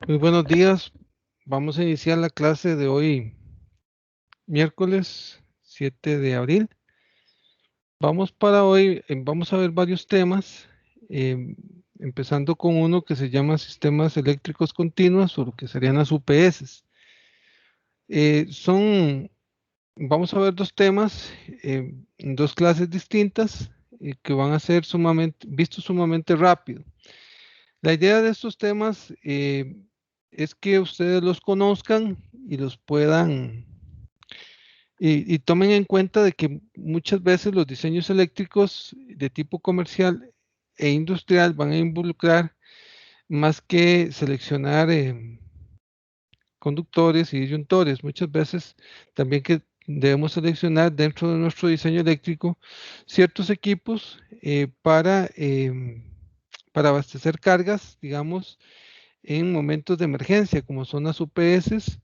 Muy buenos días. Vamos a iniciar la clase de hoy, miércoles 7 de abril. Vamos para hoy, vamos a ver varios temas, empezando con uno que se llama sistemas eléctricos continuos, o lo que serían las UPS. Vamos a ver dos temas en dos clases distintas que van a ser vistos sumamente rápido. La idea de estos temas es que ustedes los conozcan y los puedan y tomen en cuenta de que muchas veces los diseños eléctricos de tipo comercial e industrial van a involucrar más que seleccionar conductores y disyuntores. Muchas veces también que debemos seleccionar dentro de nuestro diseño eléctrico ciertos equipos para abastecer cargas, digamos, en momentos de emergencia, como son las UPS.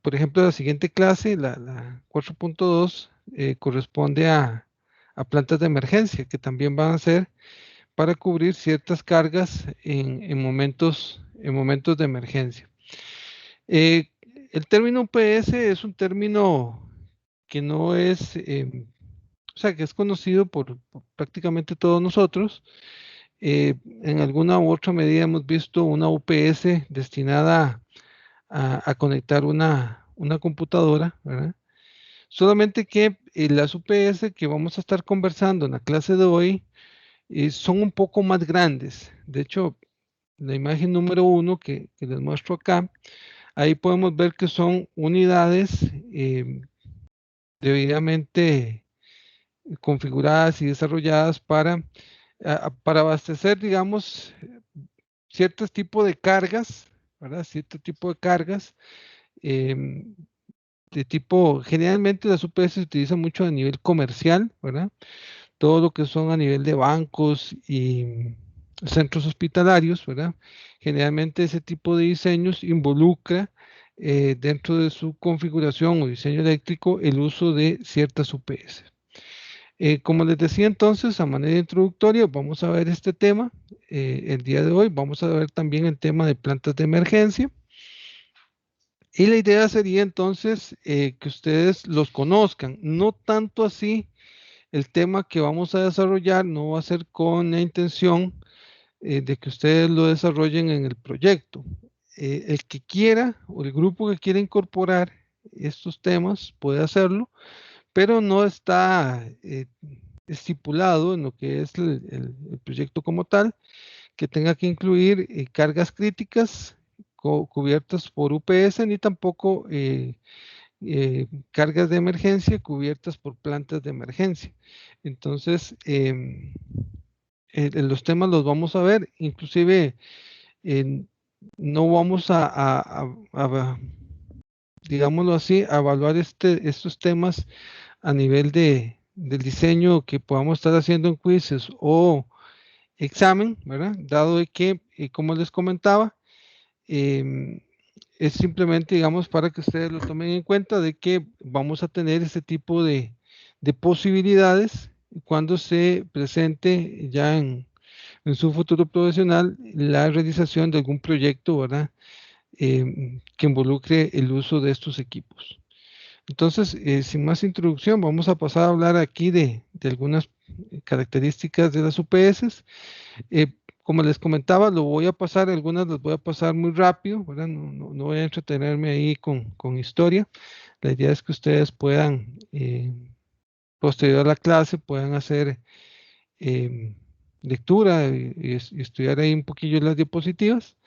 Por ejemplo, la siguiente clase, la 4.2, corresponde a plantas de emergencia, que también van a ser para cubrir ciertas cargas en momentos de emergencia. Eh, el término UPS es un término que no es, o sea, que es conocido por prácticamente todos nosotros. En alguna u otra medida hemos visto una UPS destinada a conectar una computadora, ¿verdad? Solamente que las UPS que vamos a estar conversando en la clase de hoy son un poco más grandes. De hecho, la imagen número uno que les muestro acá, ahí podemos ver que son unidades debidamente configuradas y desarrolladas para abastecer, digamos, ciertos tipos de cargas, ¿verdad? Cierto tipo de cargas em, de tipo, generalmente las UPS se utilizan mucho a nivel comercial, ¿verdad? Todo lo que son a nivel de bancos y centros hospitalarios, ¿verdad? Generalmente ese tipo de diseños involucra dentro de su configuración o diseño eléctrico el uso de ciertas UPS. Como les decía entonces, a manera introductoria, vamos a ver este tema el día de hoy. Vamos a ver también el tema de plantas de emergencia. Y la idea sería entonces que ustedes los conozcan, no tanto así el tema que vamos a desarrollar no va a ser con la intención de que ustedes lo desarrollen en el proyecto. El que quiera o el grupo que quiera incorporar estos temas puede hacerlo, pero no está estipulado en lo que es el proyecto como tal, que tenga que incluir cargas críticas cubiertas por UPS, ni tampoco cargas de emergencia cubiertas por plantas de emergencia. Entonces, los temas los vamos a ver, inclusive eh, no vamos digámoslo así, a evaluar estos temas a nivel del diseño que podamos estar haciendo en quizzes o examen, ¿verdad? Dado de que, como les comentaba, em, es simplemente, digamos, para que ustedes lo tomen en cuenta de que vamos a tener este tipo de posibilidades cuando se presente ya en su futuro profesional la realización de algún proyecto, ¿verdad? Que involucre el uso de estos equipos. Entonces, sin más introducción, vamos a pasar a hablar aquí de algunas características de las UPS. Como les comentaba, algunas las voy a pasar muy rápido, ¿verdad? No voy a entretenerme ahí con historia. La idea es que ustedes puedan, posterior a la clase, puedan hacer lectura y estudiar ahí un poquillo las diapositivas.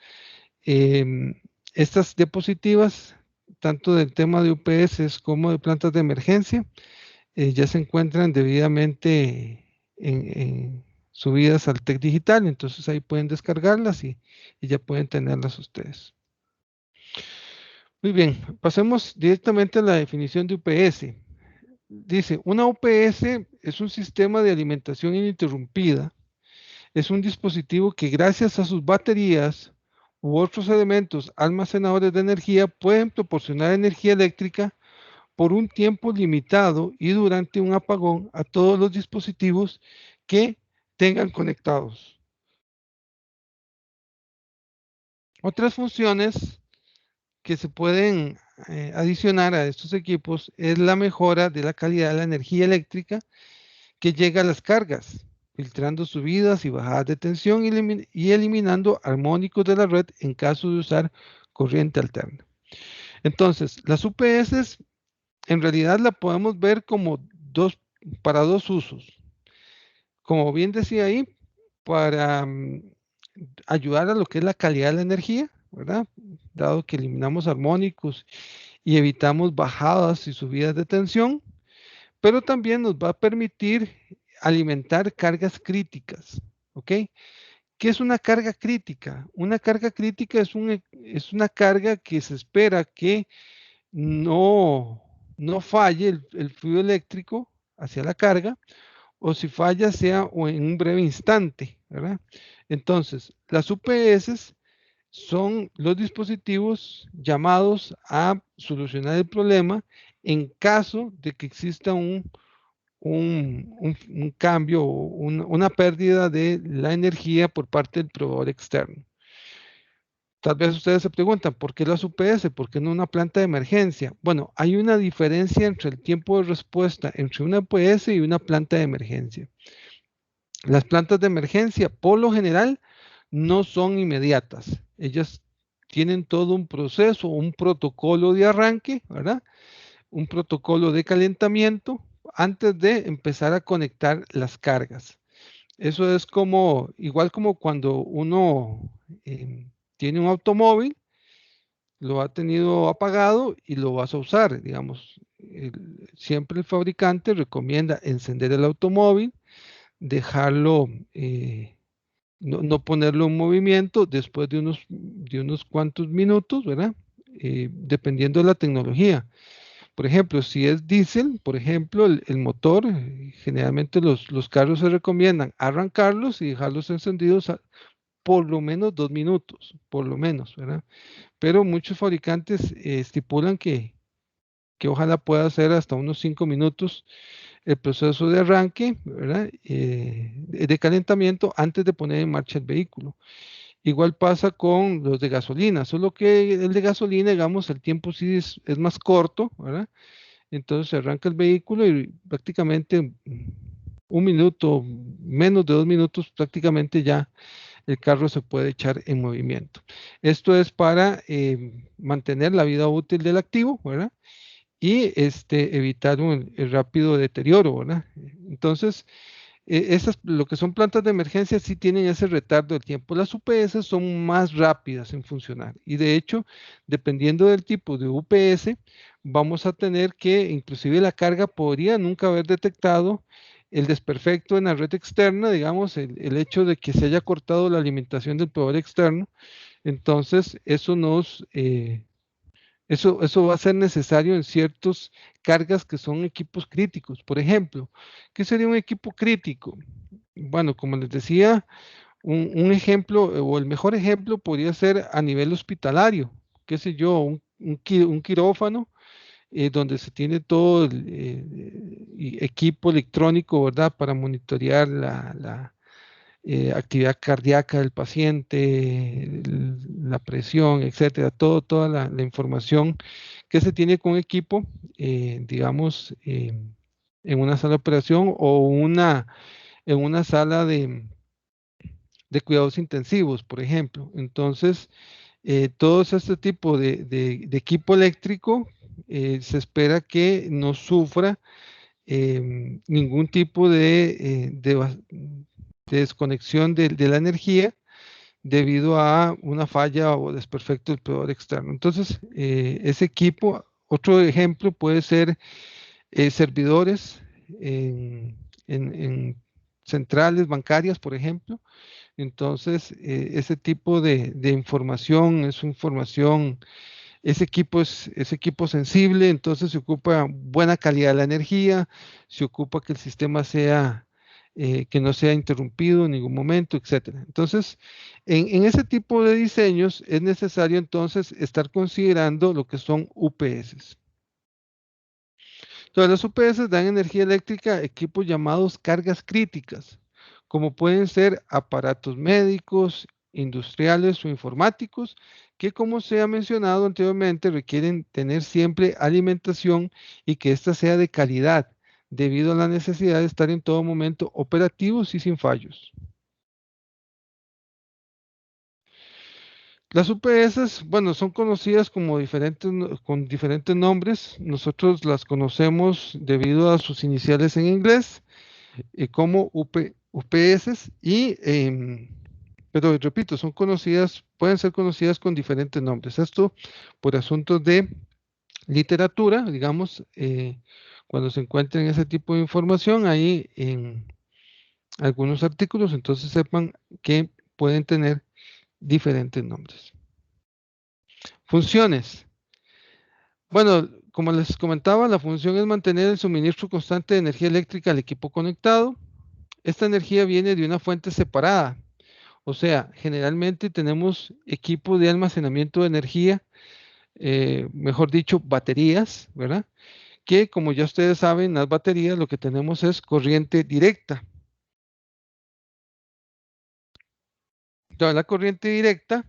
Estas diapositivas, tanto del tema de UPS como de plantas de emergencia, ya se encuentran debidamente subidas al TEC Digital, entonces ahí pueden descargarlas y ya pueden tenerlas ustedes. Muy bien, pasemos directamente a la definición de UPS. Dice, una UPS es un sistema de alimentación ininterrumpida. Es un dispositivo que gracias a sus baterías u otros elementos almacenadores de energía pueden proporcionar energía eléctrica por un tiempo limitado y durante un apagón a todos los dispositivos que tengan conectados. Otras funciones que se pueden adicionar a estos equipos es la mejora de la calidad de la energía eléctrica que llega a las cargas, filtrando subidas y bajadas de tensión y eliminando armónicos de la red en caso de usar corriente alterna. Entonces, las UPS en realidad la podemos ver como para dos usos. Como bien decía ahí, para ayudar a lo que es la calidad de la energía, ¿verdad? Dado que eliminamos armónicos y evitamos bajadas y subidas de tensión, pero también nos va a permitir alimentar cargas críticas, ¿ok? ¿Qué es una carga crítica? Una carga crítica es una carga que se espera que no, no falle el fluido eléctrico hacia la carga, o si falla sea o en un breve instante, ¿verdad? Entonces, las UPS son los dispositivos llamados a solucionar el problema en caso de que exista un cambio o una pérdida de la energía por parte del proveedor externo. Tal vez ustedes se preguntan, ¿por qué las UPS? ¿Por qué no una planta de emergencia? Bueno, hay una diferencia entre el tiempo de respuesta entre una UPS y una planta de emergencia. Las plantas de emergencia, por lo general, no son inmediatas. Ellas tienen todo un proceso, un protocolo de arranque, ¿verdad? Un protocolo de calentamiento antes de empezar a conectar las cargas. Eso es como, igual como cuando uno tiene un automóvil, lo ha tenido apagado y lo vas a usar, digamos. Siempre el fabricante recomienda encender el automóvil, dejarlo, no ponerlo en movimiento después de unos cuantos minutos, ¿verdad? Dependiendo de la tecnología. Por ejemplo, si es diésel, por ejemplo, el motor, generalmente los carros se recomiendan arrancarlos y dejarlos encendidos por lo menos 2 minutos, por lo menos, ¿verdad? Pero muchos fabricantes estipulan que ojalá pueda hacer hasta unos 5 minutos el proceso de arranque, ¿verdad? De calentamiento antes de poner en marcha el vehículo. Igual pasa con los de gasolina, solo que el de gasolina, digamos, el tiempo sí es más corto, ¿verdad? Entonces se arranca el vehículo y prácticamente 1 minuto, menos de 2 minutos, prácticamente ya el carro se puede echar en movimiento. Esto es para mantener la vida útil del activo, ¿verdad? Y evitar el rápido deterioro, ¿verdad? Entonces, lo que son plantas de emergencia sí tienen ese retardo del tiempo. Las UPS son más rápidas en funcionar y de hecho, dependiendo del tipo de UPS, vamos a tener que, inclusive la carga podría nunca haber detectado el desperfecto en la red externa, digamos, el hecho de que se haya cortado la alimentación del proveedor externo. Entonces, eso va a ser necesario en ciertas cargas que son equipos críticos. Por ejemplo, ¿qué sería un equipo crítico? Bueno, como les decía, un ejemplo o el mejor ejemplo podría ser a nivel hospitalario, qué sé yo, un quirófano donde se tiene todo el equipo electrónico, ¿verdad? Para monitorear actividad cardíaca del paciente, la presión, etcétera, toda la información que se tiene con equipo, digamos, en una sala de operación o en una sala de cuidados intensivos, por ejemplo. Entonces, todo este tipo de equipo eléctrico se espera que no sufra ningún tipo de desconexión de la energía debido a una falla o desperfecto del proveedor externo. Entonces, ese equipo, otro ejemplo puede ser servidores en, en centrales bancarias, por ejemplo. Entonces, ese tipo de información es información, es equipo sensible, entonces se ocupa buena calidad de la energía, se ocupa que el sistema sea, que no sea interrumpido en ningún momento, etcétera. Entonces, en ese tipo de diseños es necesario entonces estar considerando lo que son UPS. Entonces, las UPS dan energía eléctrica a equipos llamados cargas críticas, como pueden ser aparatos médicos, industriales o informáticos, que como se ha mencionado anteriormente, requieren tener siempre alimentación y que ésta sea de calidad, debido a la necesidad de estar en todo momento operativos y sin fallos. Las UPS, bueno, son conocidas como con diferentes nombres. Nosotros las conocemos debido a sus iniciales en inglés, como UPS, pero repito, son conocidas, pueden ser conocidas con diferentes nombres. Esto por asuntos de literatura, digamos, cuando se encuentren ese tipo de información ahí en algunos artículos, entonces sepan que pueden tener diferentes nombres. Funciones. Bueno, como les comentaba, la función es mantener el suministro constante de energía eléctrica al equipo conectado. Esta energía viene de una fuente separada. O sea, generalmente tenemos equipo de almacenamiento de energía, mejor dicho, baterías, ¿verdad? Que como ya ustedes saben, las baterías lo que tenemos es corriente directa. Toda la corriente directa,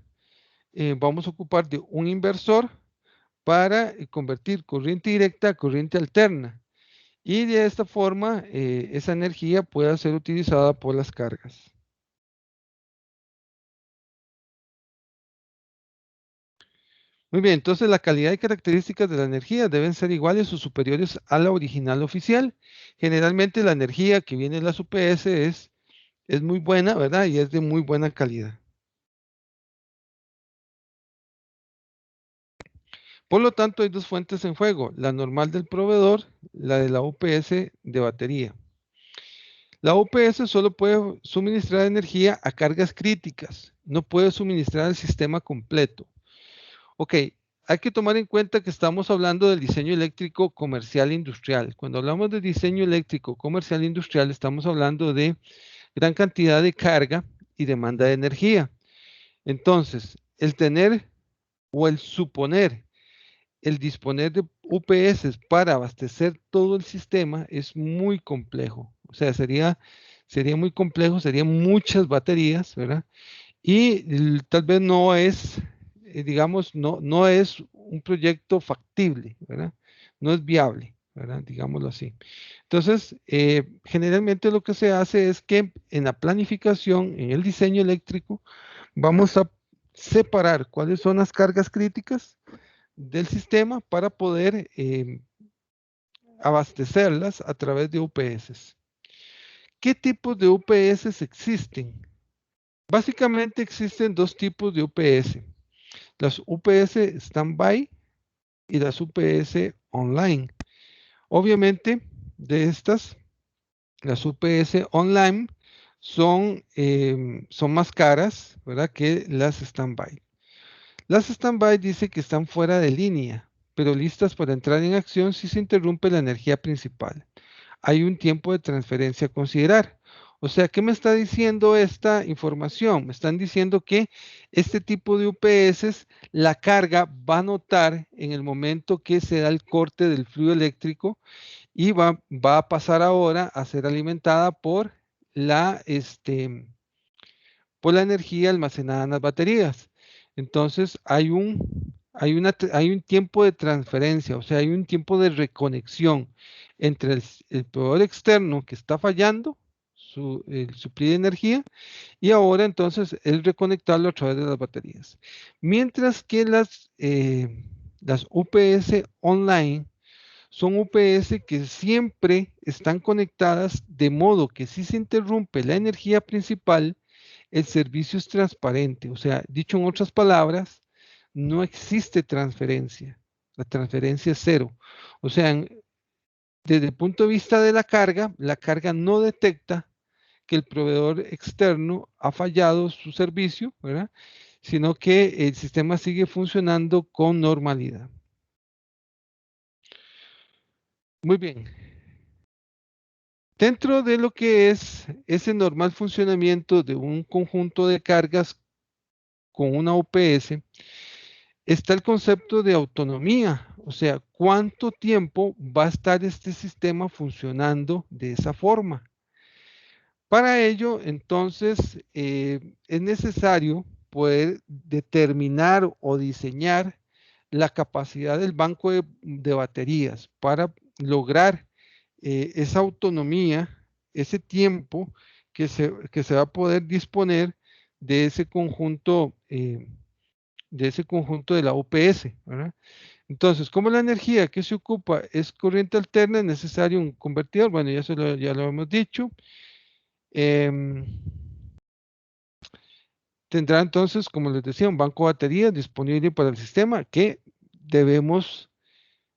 vamos a ocupar de un inversor para convertir corriente directa a corriente alterna. Y de esta forma, esa energía pueda ser utilizada por las cargas. Muy bien, entonces la calidad y características de la energía deben ser iguales o superiores a la original oficial. Generalmente la energía que viene de las UPS es muy buena, ¿verdad? Y es de muy buena calidad. Por lo tanto, hay dos fuentes en juego, la normal del proveedor, la de la UPS de batería. La UPS solo puede suministrar energía a cargas críticas, no puede suministrar el sistema completo. Ok, hay que tomar en cuenta que estamos hablando del diseño eléctrico comercial e industrial. Cuando hablamos de diseño eléctrico comercial e industrial, estamos hablando de gran cantidad de carga y demanda de energía. Entonces, el tener o el suponer, el disponer de UPS para abastecer todo el sistema es muy complejo. O sea, sería muy complejo, serían muchas baterías, ¿verdad? Y tal vez no es, digamos, no es un proyecto factible, ¿verdad? No es viable, ¿verdad? Digámoslo así. Entonces, generalmente lo que se hace es que en la planificación, en el diseño eléctrico, vamos a separar cuáles son las cargas críticas del sistema para poder abastecerlas a través de UPS. ¿Qué tipos de UPS existen? Básicamente existen dos tipos de UPS, las UPS Standby y las UPS Online. Obviamente, de estas, las UPS Online son más caras, ¿verdad? Que las Standby. Las Standby dice que están fuera de línea, pero listas para entrar en acción si se interrumpe la energía principal. Hay un tiempo de transferencia a considerar. O sea, ¿qué me está diciendo esta información? Me están diciendo que este tipo de UPS, la carga va a notar en el momento que se da el corte del fluido eléctrico y va a pasar ahora a ser alimentada la, este, por la energía almacenada en las baterías. Entonces, hay un tiempo de transferencia, o sea, hay un tiempo de reconexión entre el proveedor externo que está fallando, el suplir de energía, y ahora entonces el reconectarlo a través de las baterías. Mientras que las UPS online son UPS que siempre están conectadas de modo que si se interrumpe la energía principal, el servicio es transparente, o sea, dicho en otras palabras, no existe transferencia. La transferencia es cero. O sea, desde el punto de vista de la carga no detecta que el proveedor externo ha fallado su servicio, ¿verdad? Sino que el sistema sigue funcionando con normalidad. Muy bien. Dentro de lo que es ese normal funcionamiento de un conjunto de cargas con una UPS, está el concepto de autonomía, o sea, cuánto tiempo va a estar este sistema funcionando de esa forma. Para ello, entonces, es necesario poder determinar o diseñar la capacidad del banco de baterías para lograr esa autonomía, ese tiempo que se va a poder disponer de ese conjunto, de la UPS, ¿verdad? Entonces, como la energía que se ocupa es corriente alterna, es necesario un convertidor. Bueno, ya lo hemos dicho. Em, Tendrá entonces, como les decía, un banco de baterías disponible para el sistema que debemos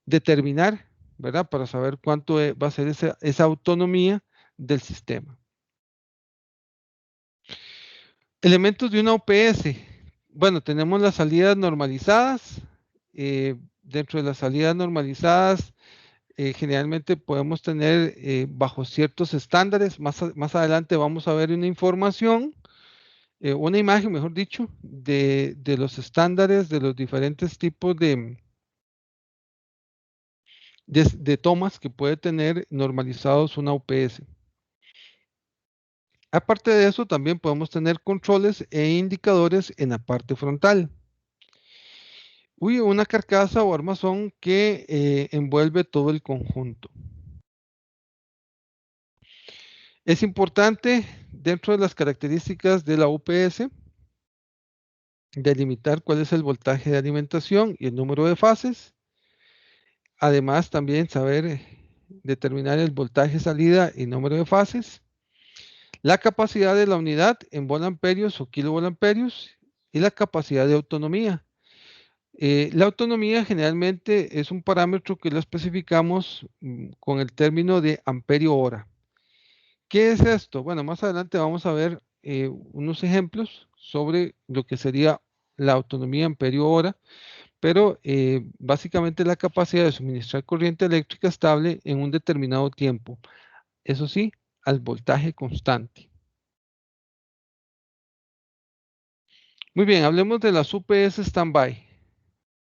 determinar, ¿verdad? Para saber cuánto va a ser esa autonomía del sistema. Elementos de una UPS. Bueno, tenemos las salidas normalizadas. Dentro de las salidas normalizadas, generalmente podemos tener bajo ciertos estándares. Más adelante vamos a ver una información, una imagen, mejor dicho, de los estándares de los diferentes tipos de tomas que puede tener normalizados una UPS. Aparte de eso, también podemos tener controles e indicadores en la parte frontal. Una carcasa o armazón que envuelve todo el conjunto. Es importante, dentro de las características de la UPS, delimitar cuál es el voltaje de alimentación y el número de fases. Además, también saber determinar el voltaje salida y número de fases. La capacidad de la unidad en volamperios o kilovolamperios y la capacidad de autonomía. La autonomía generalmente es un parámetro que lo especificamos con el término de amperio hora. ¿Qué es esto? Bueno, más adelante vamos a ver unos ejemplos sobre lo que sería la autonomía amperio hora, pero básicamente la capacidad de suministrar corriente eléctrica estable en un determinado tiempo. Eso sí, al voltaje constante. Muy bien, hablemos de las UPS standby.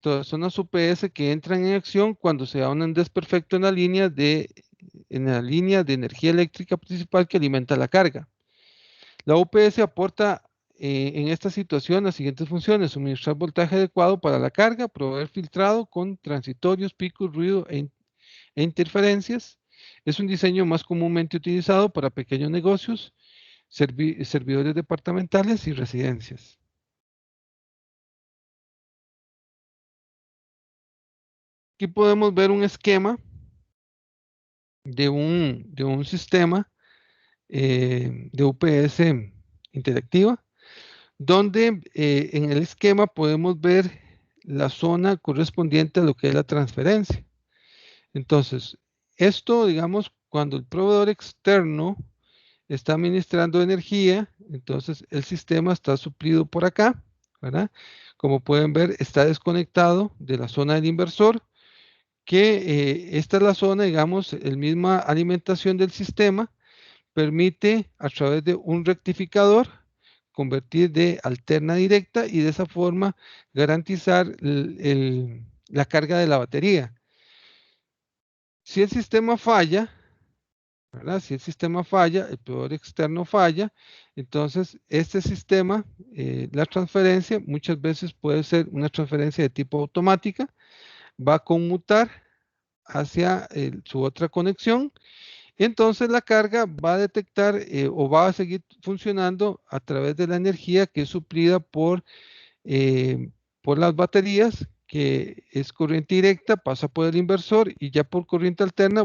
Entonces, son las UPS que entran en acción cuando se da un desperfecto en en la línea de energía eléctrica principal que alimenta la carga. La UPS aporta en esta situación las siguientes funciones: suministrar voltaje adecuado para la carga, proveer filtrado con transitorios, picos, ruido e interferencias. Es un diseño más comúnmente utilizado para pequeños negocios, servidores departamentales y residencias. Aquí podemos ver un esquema de un sistema de UPS interactiva, donde en el esquema podemos ver la zona correspondiente a lo que es la transferencia. Entonces, esto, digamos, cuando el proveedor externo está administrando energía, entonces el sistema está suplido por acá, ¿verdad? Como pueden ver, está desconectado de la zona del inversor, que esta es la zona, digamos, el misma alimentación del sistema permite a través de un rectificador convertir de alterna a directa y de esa forma garantizar la carga de la batería. Si el sistema falla, ¿verdad? Si el sistema falla, el proveedor externo falla, entonces este sistema, la transferencia muchas veces puede ser una transferencia de tipo automática, va a conmutar hacia su otra conexión. Entonces la carga va a detectar o va a seguir funcionando a través de la energía que es suplida por las baterías, que es corriente directa, pasa por el inversor y ya por corriente alterna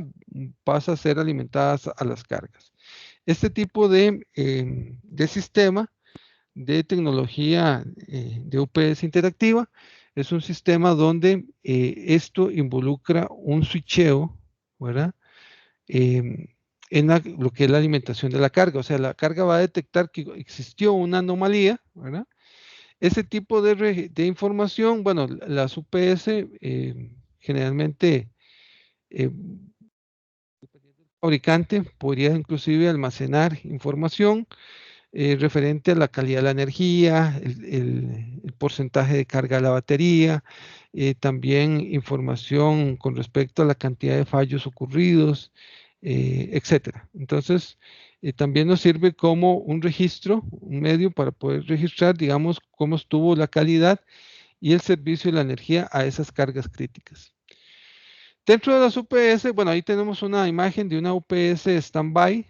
pasa a ser alimentadas a las cargas. Este tipo de sistema de tecnología de UPS interactiva es un sistema donde esto involucra un switcheo, ¿verdad? En lo que es la alimentación de la carga. O sea, la carga va a detectar que existió una anomalía, ¿verdad? Ese tipo de información, bueno, las UPS generalmente, dependiendo del fabricante, podría inclusive almacenar información referente a la calidad de la energía, el porcentaje de carga de la batería, también información con respecto a la cantidad de fallos ocurridos, etcétera. Entonces, También nos sirve como un registro, un medio para poder registrar, digamos, cómo estuvo la calidad y el servicio de la energía a esas cargas críticas. Dentro de las UPS, bueno, ahí tenemos una imagen de una UPS standby.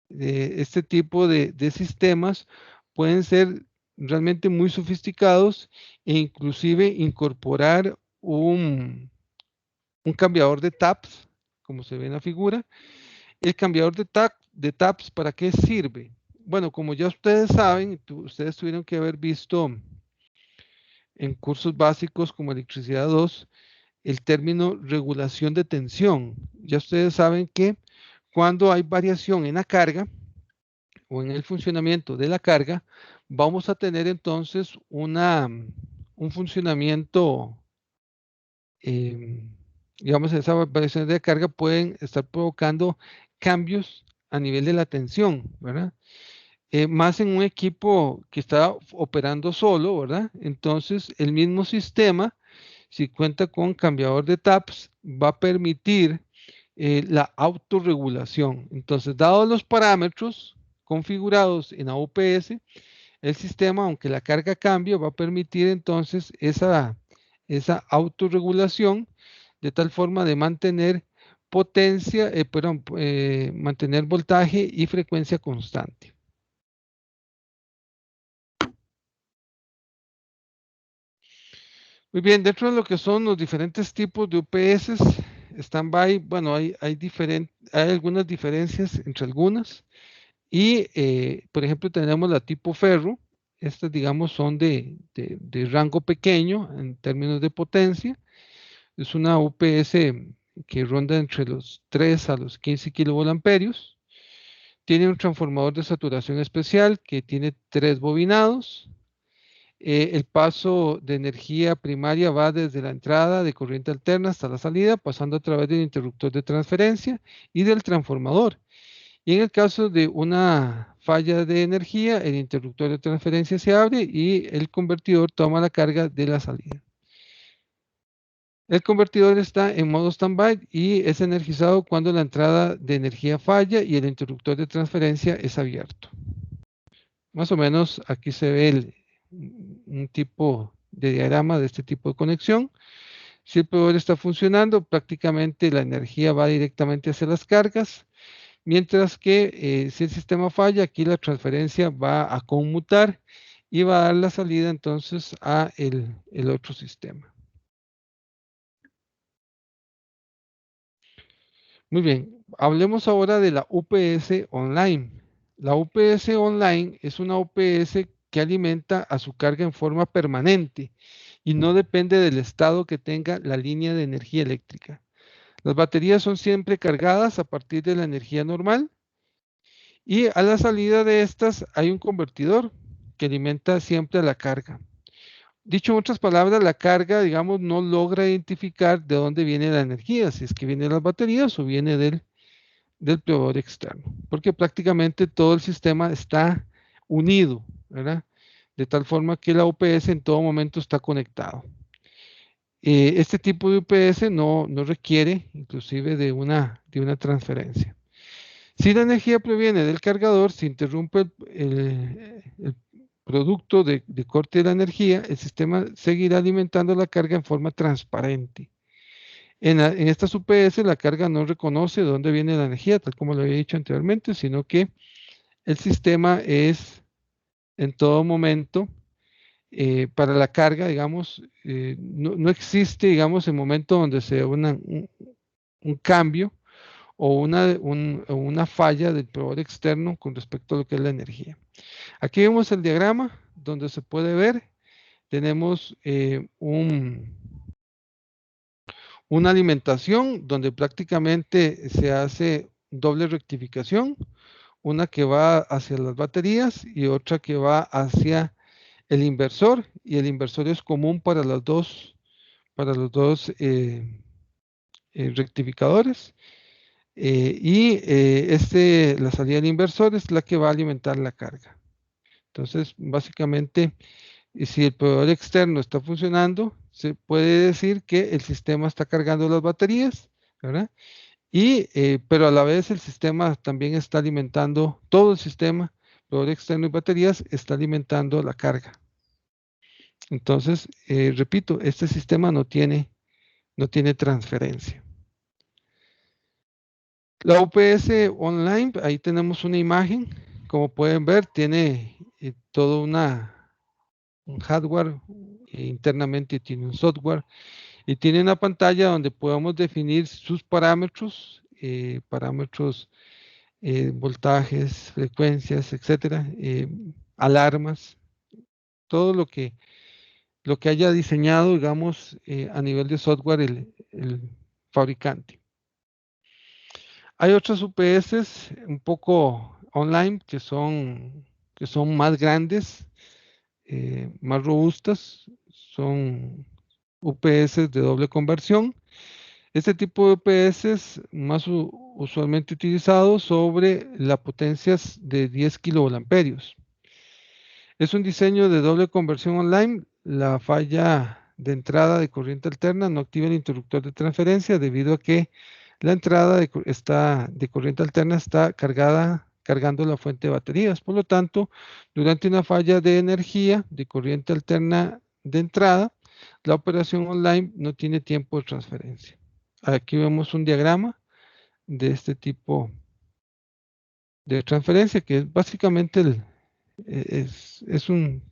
Este tipo de sistemas pueden ser realmente muy sofisticados e inclusive incorporar un cambiador de taps, como se ve en la figura. El cambiador de taps, ¿para qué sirve? Bueno, como ya ustedes saben, ustedes tuvieron que haber visto en cursos básicos como electricidad 2, el término regulación de tensión. Ya ustedes saben que cuando hay variación en la carga o en el funcionamiento de la carga, vamos a tener entonces un funcionamiento, eh, digamos, esa variación de carga pueden estar provocando cambios a nivel de la tensión, ¿verdad? Más en un equipo que está operando solo, ¿verdad? Entonces, el mismo sistema, si cuenta con cambiador de taps, va a permitir la autorregulación. Entonces, dados los parámetros configurados en la UPS, el sistema, aunque la carga cambie, va a permitir entonces esa autorregulación de tal forma de mantener potencia, perdón, mantener voltaje y frecuencia constante. Muy bien, dentro de lo que son los diferentes tipos de UPS, standby, bueno, hay algunas diferencias entre algunas. Y, por ejemplo, tenemos la tipo ferro. Estas, digamos, son de rango pequeño en términos de potencia. Es una UPS que ronda entre los 3 a los 15 kilovoltamperios. Tiene un transformador de saturación especial que tiene 3 bobinados. El paso de energía primaria va desde la entrada de corriente alterna hasta la salida, pasando a través del interruptor de transferencia y del transformador. Y en el caso de una falla de energía, el interruptor de transferencia se abre y el convertidor toma la carga de la salida. El convertidor está en modo standby y es energizado cuando la entrada de energía falla y el interruptor de transferencia es abierto. Más o menos aquí se ve un tipo de diagrama de este tipo de conexión. Si el proveedor está funcionando, prácticamente la energía va directamente hacia las cargas. Mientras que si el sistema falla, aquí la transferencia va a conmutar y va a dar la salida entonces a el otro sistema. Muy bien, hablemos ahora de la UPS online. La UPS online es una UPS que alimenta a su carga en forma permanente y no depende del estado que tenga la línea de energía eléctrica. Las baterías son siempre cargadas a partir de la energía normal. Y a la salida de estas hay un convertidor que alimenta siempre a la carga. Dicho en otras palabras, la carga, digamos, no logra identificar de dónde viene la energía, si es que viene de las baterías o viene del proveedor externo, porque prácticamente todo el sistema está unido, ¿verdad? De tal forma que la UPS en todo momento está conectado. Este tipo de UPS no requiere inclusive de una transferencia. Si la energía proviene del cargador, se interrumpe el producto de corte de la energía, el sistema seguirá alimentando la carga en forma transparente. En estas UPS la carga no reconoce de dónde viene la energía, tal como lo había dicho anteriormente, sino que el sistema es en todo momento para la carga, digamos, no existe, digamos, el momento donde se da un cambio o una falla del proveedor externo con respecto a lo que es la energía. Aquí vemos el diagrama donde se puede ver, tenemos una alimentación donde prácticamente se hace doble rectificación, una que va hacia las baterías y otra que va hacia el inversor, y el inversor es común para los dos rectificadores. La salida del inversor es la que va a alimentar la carga. Entonces, básicamente, si el proveedor externo está funcionando, se puede decir que el sistema está cargando las baterías, ¿verdad? pero a la vez el sistema también está alimentando, todo el sistema, proveedor externo y baterías, está alimentando la carga. Entonces, repito, este sistema no tiene transferencia. La UPS online, ahí tenemos una imagen. Como pueden ver, tiene todo un hardware, internamente tiene un software y tiene una pantalla donde podemos definir sus parámetros, voltajes, frecuencias, etcétera, alarmas, todo lo que haya diseñado, digamos, a nivel de software el fabricante. Hay otras UPS un poco online que son más grandes, más robustas, son UPS de doble conversión. Este tipo de UPS es más usualmente utilizado sobre las potencias de 10 kilovoltamperios. Es un diseño de doble conversión online. La falla de entrada de corriente alterna no activa el interruptor de transferencia debido a que la entrada de corriente alterna está cargando la fuente de baterías. Por lo tanto, durante una falla de energía de corriente alterna de entrada, la operación online no tiene tiempo de transferencia. Aquí vemos un diagrama de este tipo de transferencia que es básicamente es un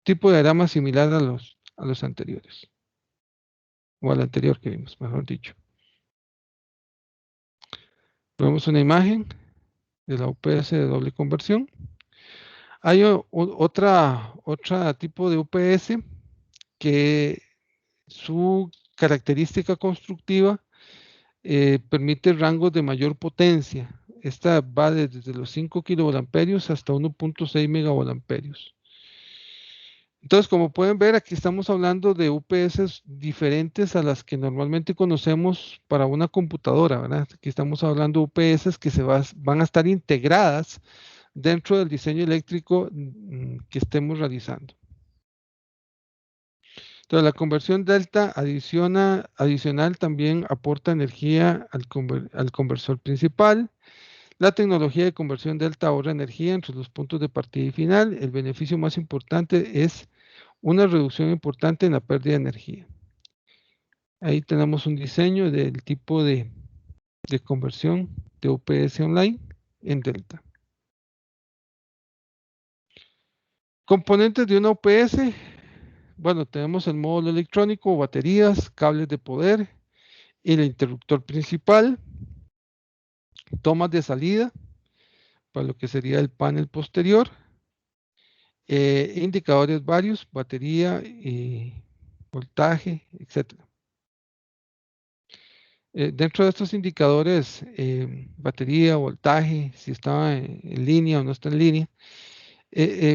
tipo de diagrama similar a los anteriores, o al anterior que vimos, mejor dicho. Vemos una imagen de la UPS de doble conversión. Hay otra tipo de UPS que su característica constructiva permite rangos de mayor potencia. Esta va desde los 5 kilovoltamperios hasta 1.6 megavoltamperios. Entonces, como pueden ver, aquí estamos hablando de UPS diferentes a las que normalmente conocemos para una computadora, ¿verdad? Aquí estamos hablando de UPS que van a estar integradas dentro del diseño eléctrico que estemos realizando. Entonces, la conversión delta adicional también aporta energía al conversor principal. La tecnología de conversión delta ahorra energía entre los puntos de partida y final. El beneficio más importante es una reducción importante en la pérdida de energía. Ahí tenemos un diseño del tipo de conversión de UPS online en delta. Componentes de una UPS. Bueno, tenemos el módulo electrónico, baterías, cables de poder, el interruptor principal, tomas de salida para lo que sería el panel posterior, indicadores varios, batería, voltaje, etcétera. Dentro de estos indicadores, batería, voltaje, si está en línea o no está en línea,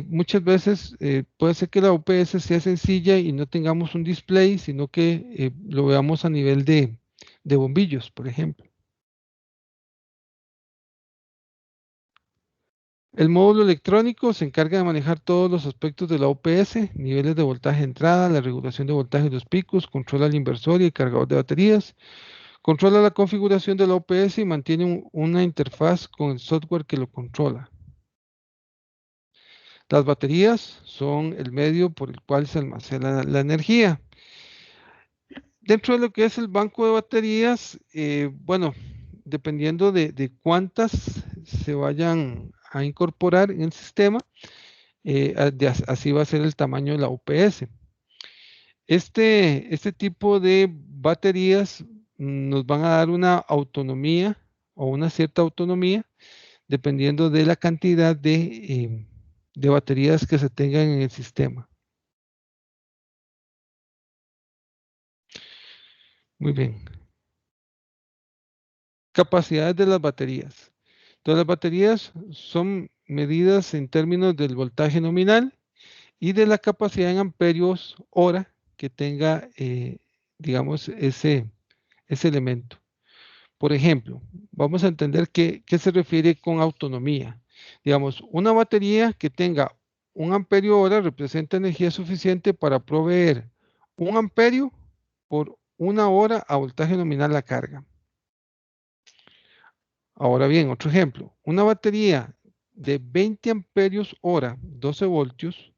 muchas veces puede ser que la UPS sea sencilla y no tengamos un display, sino que lo veamos a nivel de bombillos, por ejemplo. El módulo electrónico se encarga de manejar todos los aspectos de la UPS, niveles de voltaje de entrada, la regulación de voltaje de los picos, controla el inversor y el cargador de baterías, controla la configuración de la UPS y mantiene una interfaz con el software que lo controla. Las baterías son el medio por el cual se almacena la energía. Dentro de lo que es el banco de baterías, bueno, dependiendo de cuántas se vayan a incorporar en el sistema, así va a ser el tamaño de la UPS. Este tipo de baterías nos van a dar una autonomía o una cierta autonomía dependiendo de la cantidad de baterías que se tengan en el sistema. Muy bien. Capacidades de las baterías. Todas las baterías son medidas en términos del voltaje nominal y de la capacidad en amperios hora que tenga, digamos, ese elemento. Por ejemplo, vamos a entender qué se refiere con autonomía. Digamos, una batería que tenga 1 amperio hora representa energía suficiente para proveer 1 amperio por 1 hora a voltaje nominal la carga. Ahora bien, otro ejemplo, una batería de 20 amperios hora, 12 voltios,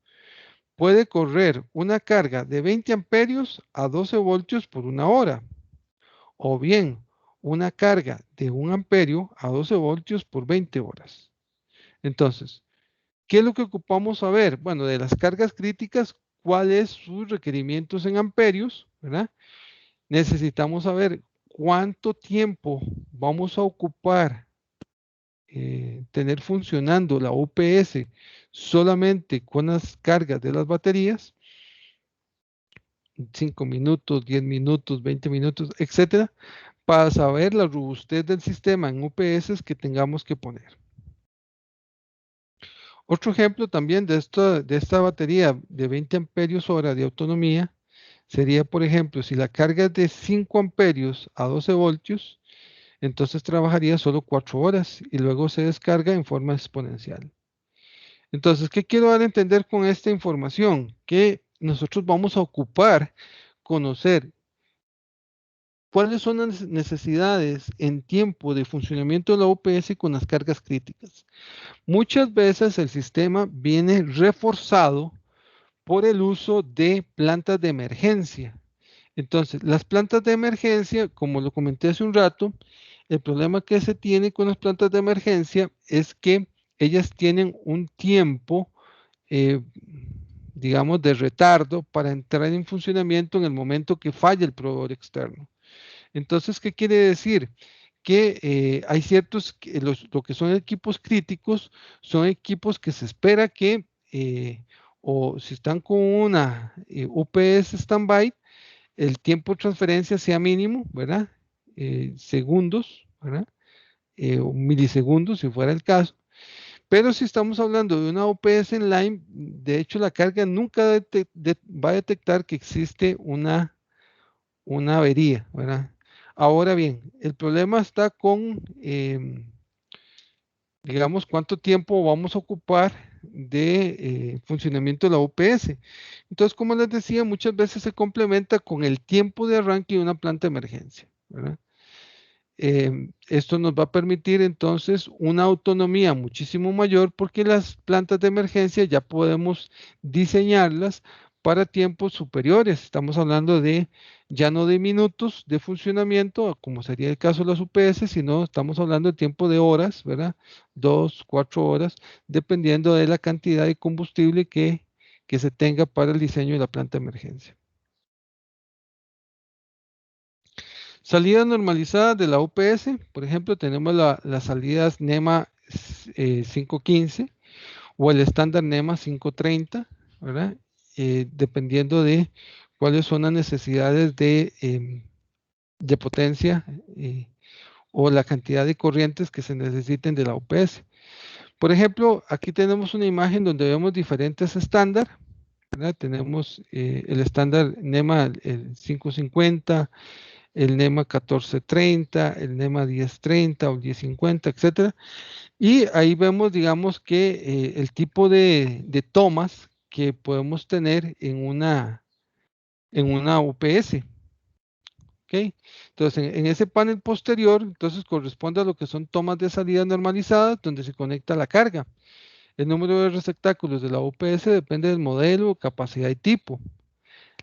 puede correr una carga de 20 amperios a 12 voltios por una hora, o bien una carga de 1 amperio a 12 voltios por 20 horas. Entonces, ¿qué es lo que ocupamos saber? Bueno, de las cargas críticas, ¿cuáles sus requerimientos en amperios? ¿Verdad? Necesitamos saber cuánto tiempo vamos a ocupar tener funcionando la UPS solamente con las cargas de las baterías, 5 minutos, 10 minutos, 20 minutos, etcétera, para saber la robustez del sistema en UPS que tengamos que poner. Otro ejemplo también de esta batería de 20 amperios hora de autonomía sería, por ejemplo, si la carga es de 5 amperios a 12 voltios, entonces trabajaría solo 4 horas y luego se descarga en forma exponencial. Entonces, ¿qué quiero dar a entender con esta información? Que nosotros vamos a ocupar conocer cuáles son las necesidades en tiempo de funcionamiento de la UPS con las cargas críticas. Muchas veces el sistema viene reforzado por el uso de plantas de emergencia. Entonces, las plantas de emergencia, como lo comenté hace un rato, el problema que se tiene con las plantas de emergencia es que ellas tienen un tiempo, eh, digamos, de retardo para entrar en funcionamiento en el momento que falla el proveedor externo. Entonces, ¿qué quiere decir? Que hay ciertos, lo que son equipos críticos, son equipos que se espera que, o si están con una UPS standby, el tiempo de transferencia sea mínimo, ¿verdad? Segundos, ¿verdad? O milisegundos, si fuera el caso. Pero si estamos hablando de una OPS en line, de hecho la carga nunca va a detectar que existe una avería, ¿verdad? Ahora bien, el problema está con, digamos, cuánto tiempo vamos a ocupar de funcionamiento de la UPS. Entonces, como les decía, muchas veces se complementa con el tiempo de arranque de una planta de emergencia, ¿verdad? Esto nos va a permitir entonces una autonomía muchísimo mayor porque las plantas de emergencia ya podemos diseñarlas para tiempos superiores. Estamos hablando de ya no de minutos de funcionamiento, como sería el caso de las UPS, sino estamos hablando de tiempo de horas, ¿verdad? 2, 4 horas, dependiendo de la cantidad de combustible que se tenga para el diseño de la planta de emergencia. Salidas normalizadas de la UPS, por ejemplo, tenemos las salidas NEMA 515 o el estándar NEMA 530, ¿verdad? Dependiendo de cuáles son las necesidades de potencia o la cantidad de corrientes que se necesiten de la UPS. Por ejemplo, aquí tenemos una imagen donde vemos diferentes estándares, ¿verdad? Tenemos el estándar NEMA el 550, el NEMA 1430, el NEMA 1030 o 1050, etcétera. Y ahí vemos, digamos, que el tipo de tomas que podemos tener en una UPS. ¿Ok? Entonces, en ese panel posterior, entonces corresponde a lo que son tomas de salida normalizadas, donde se conecta la carga. El número de receptáculos de la UPS depende del modelo, capacidad y tipo.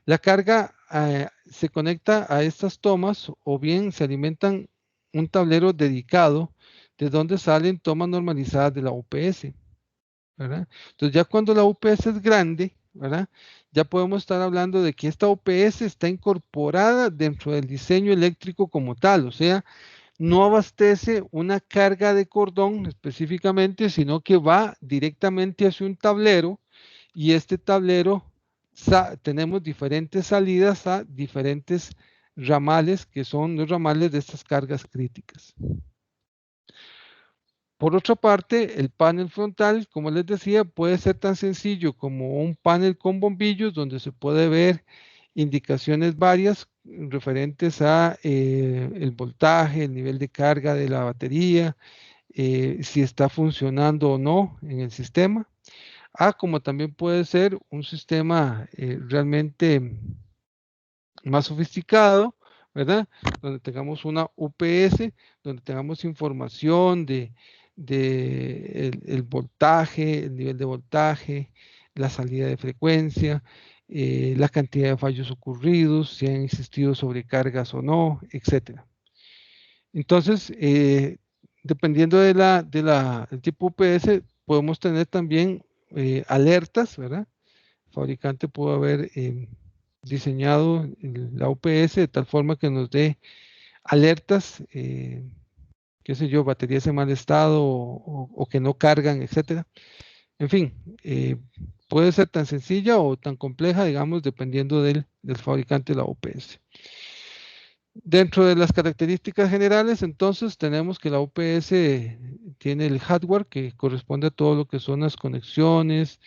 La carga se conecta a estas tomas o bien se alimentan un tablero dedicado de donde salen tomas normalizadas de la UPS, ¿verdad? Entonces ya cuando la UPS es grande, ¿verdad? Ya podemos estar hablando de que esta UPS está incorporada dentro del diseño eléctrico como tal, o sea, no abastece una carga de cordón específicamente, sino que va directamente hacia un tablero y este tablero tenemos diferentes salidas a diferentes ramales que son los ramales de estas cargas críticas. Por otra parte, el panel frontal, como les decía, puede ser tan sencillo como un panel con bombillos donde se puede ver indicaciones varias referentes a el voltaje, el nivel de carga de la batería, si está funcionando o no en el sistema. Como también puede ser un sistema realmente más sofisticado, ¿verdad? Donde tengamos una UPS, donde tengamos información de el voltaje, el nivel de voltaje, la salida de frecuencia, la cantidad de fallos ocurridos, si han existido sobrecargas o no, etcétera. Entonces, dependiendo del tipo UPS, podemos tener también alertas, ¿verdad? El fabricante puede haber diseñado la UPS de tal forma que nos dé alertas, qué sé yo, baterías en mal estado o que no cargan, etcétera. En fin, puede ser tan sencilla o tan compleja, digamos, dependiendo del fabricante de la UPS. Dentro de las características generales, entonces, tenemos que la UPS tiene el hardware que corresponde a todo lo que son las conexiones,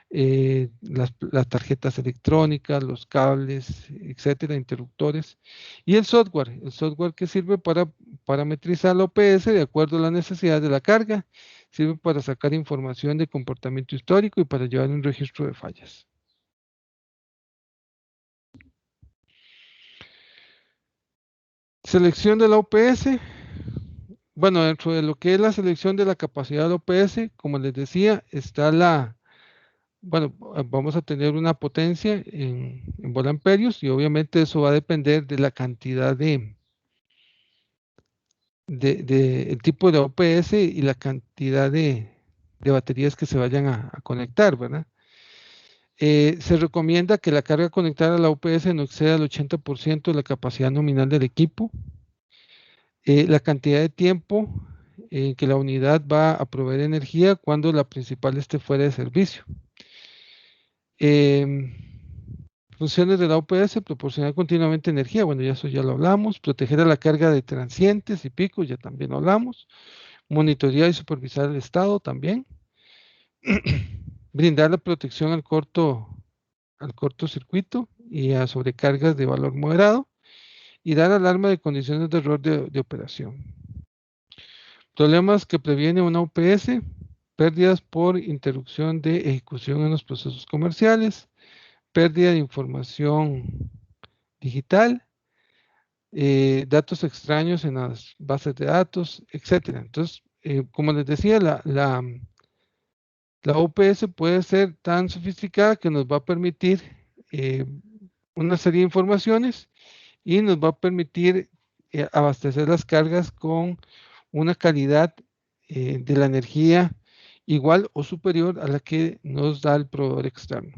las tarjetas electrónicas, los cables, etcétera, interruptores, y el software que sirve para parametrizar la OPS de acuerdo a la necesidad de la carga, sirve para sacar información de comportamiento histórico y para llevar un registro de fallas. Selección de la OPS. Bueno, dentro de lo que es la selección de la capacidad de la OPS, como les decía, está bueno, vamos a tener una potencia en volamperios y obviamente eso va a depender de la cantidad el tipo de OPS y la cantidad de baterías que se vayan a conectar, ¿verdad? Se recomienda que la carga conectada a la UPS no exceda el 80% de la capacidad nominal del equipo. La cantidad de tiempo en que la unidad va a proveer energía cuando la principal esté fuera de servicio. Em, Funciones de la UPS: proporcionar continuamente energía, bueno, ya eso ya lo hablamos. Proteger a la carga de transientes y picos, ya también lo hablamos. Monitorear y supervisar el estado también. Brindar la protección al cortocircuito y a sobrecargas de valor moderado. Y dar alarma de condiciones de error de operación. Problemas que previene una UPS: pérdidas por interrupción de ejecución en los procesos comerciales, pérdida de información digital, datos extraños en las bases de datos, etcétera. Entonces, como les decía, la UPS puede ser tan sofisticada que nos va a permitir eh, una serie de informaciones y nos va a permitir abastecer las cargas con una calidad de la energía igual o superior a la que nos da el proveedor externo.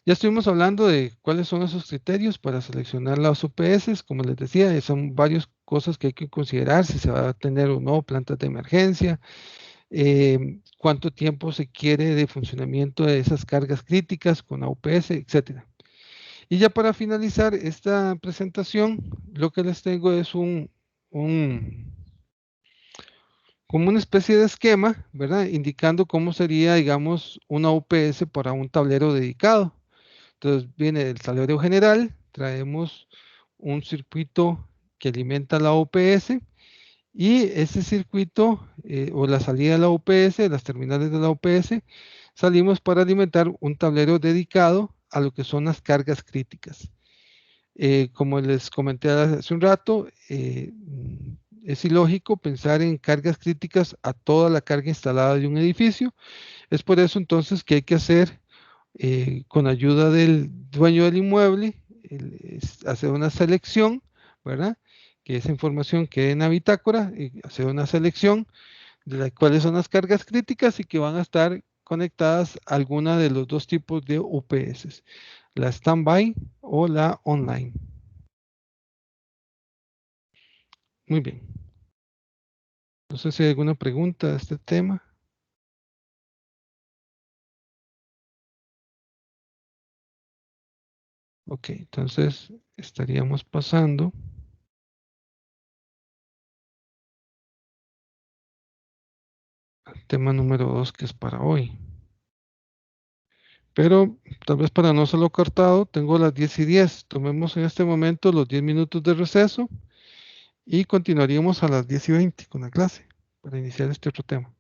Ya estuvimos hablando de cuáles son esos criterios para seleccionar las UPS. Como les decía, son varias cosas que hay que considerar: si se va a tener o no plantas de emergencia, cuánto tiempo se quiere de funcionamiento de esas cargas críticas con la UPS, etcétera. Y ya para finalizar esta presentación, lo que les tengo es un como una especie de esquema, ¿verdad? Indicando cómo sería, digamos, una UPS para un tablero dedicado. Entonces viene el tablero general, traemos un circuito que alimenta la UPS y ese circuito o la salida de la UPS, las terminales de la UPS, salimos para alimentar un tablero dedicado a lo que son las cargas críticas. Como les comenté hace un rato, es ilógico pensar en cargas críticas a toda la carga instalada de un edificio. Es por eso entonces que hay que hacer, con ayuda del dueño del inmueble, hacer una selección, ¿verdad? Que esa información quede en la bitácora y hacer una selección de cuáles son las cargas críticas y que van a estar conectadas a alguna de los dos tipos de UPS, la standby o la online. Muy bien. No sé si hay alguna pregunta de este tema. Ok, entonces estaríamos pasando al tema número 2, que es para hoy. Pero tal vez para no hacerlo cortado, tengo las 10:10. Tomemos en este momento los 10 minutos de receso y continuaríamos a las 10:20 con la clase para iniciar este otro tema.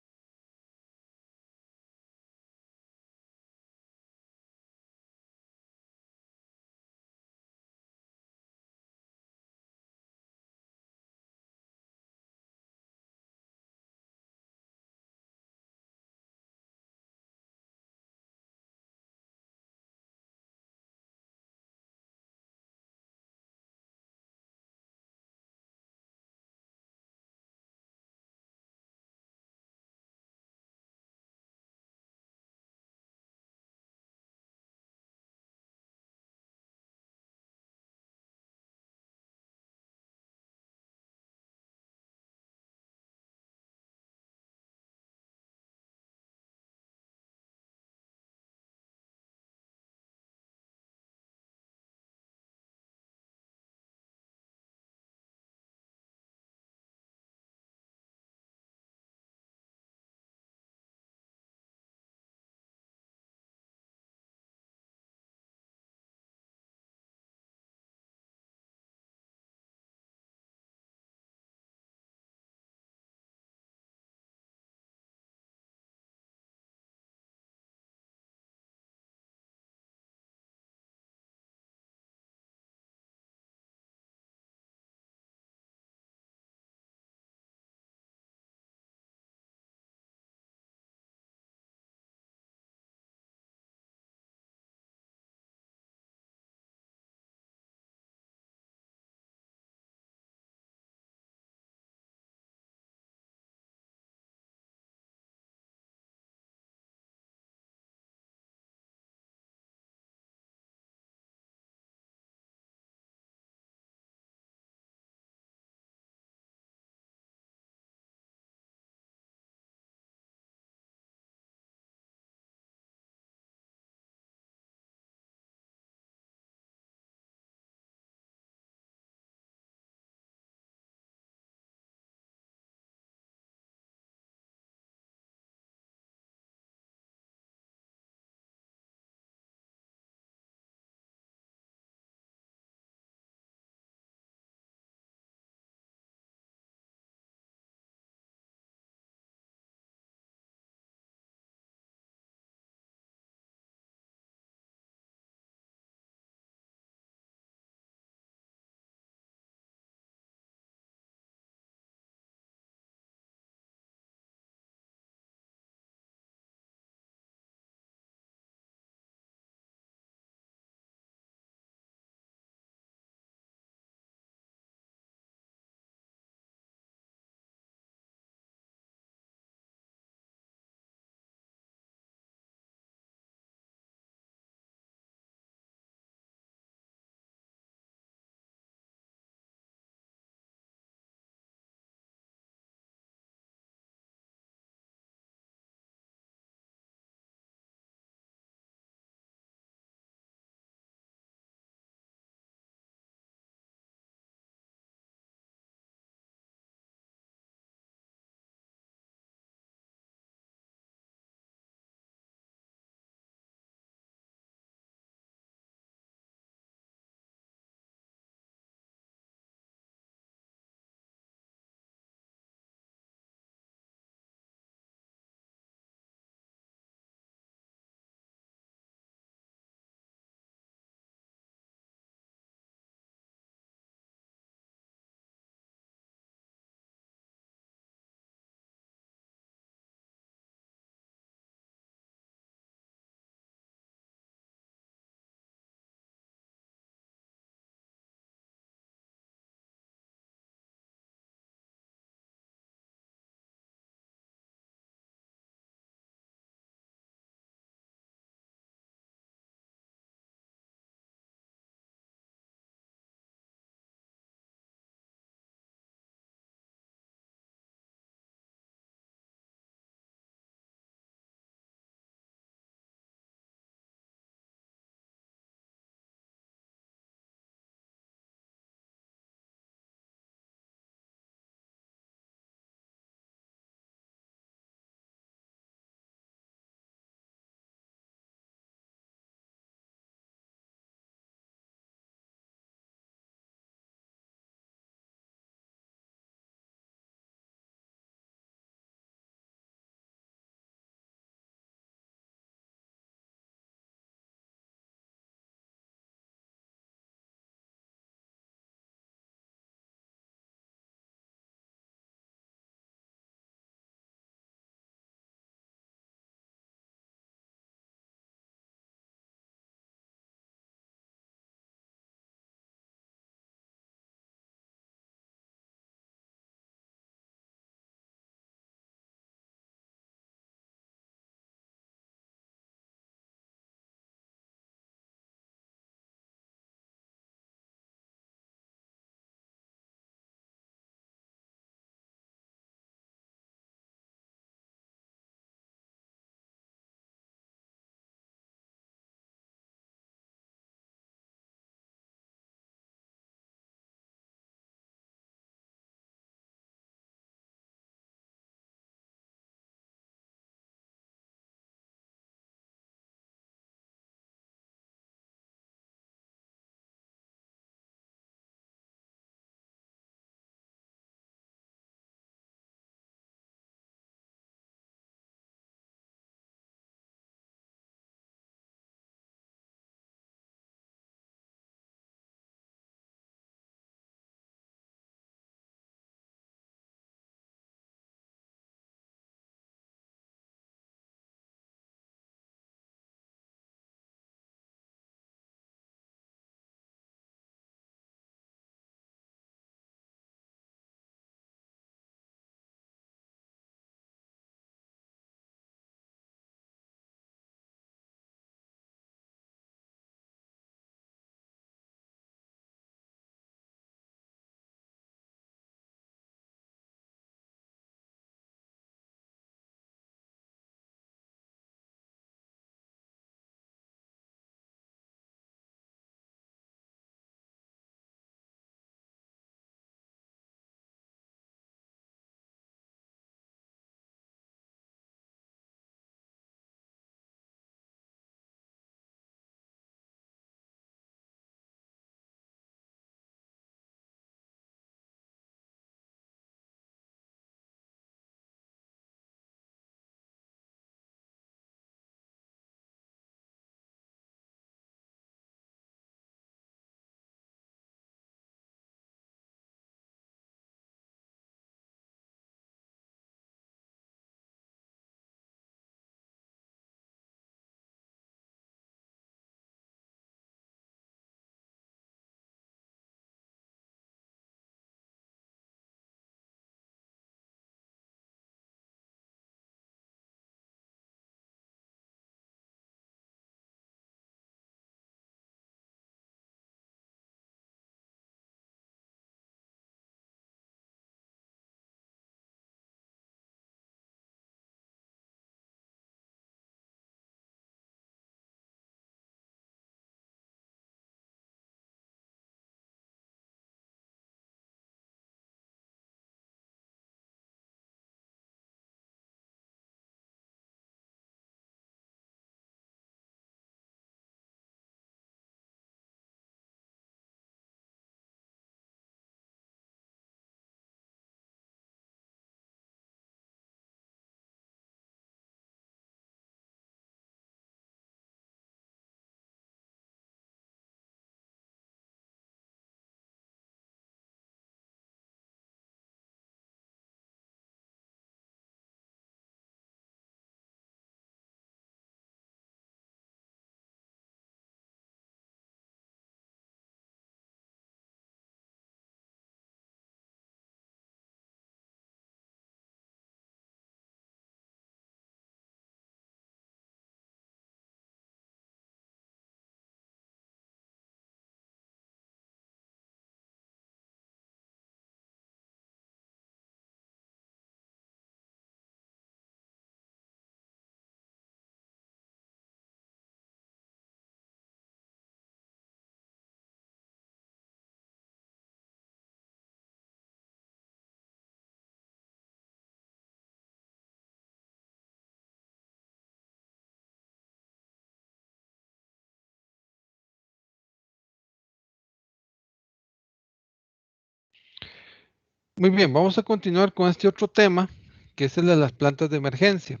Muy bien, vamos a continuar con este otro tema, que es el de las plantas de emergencia.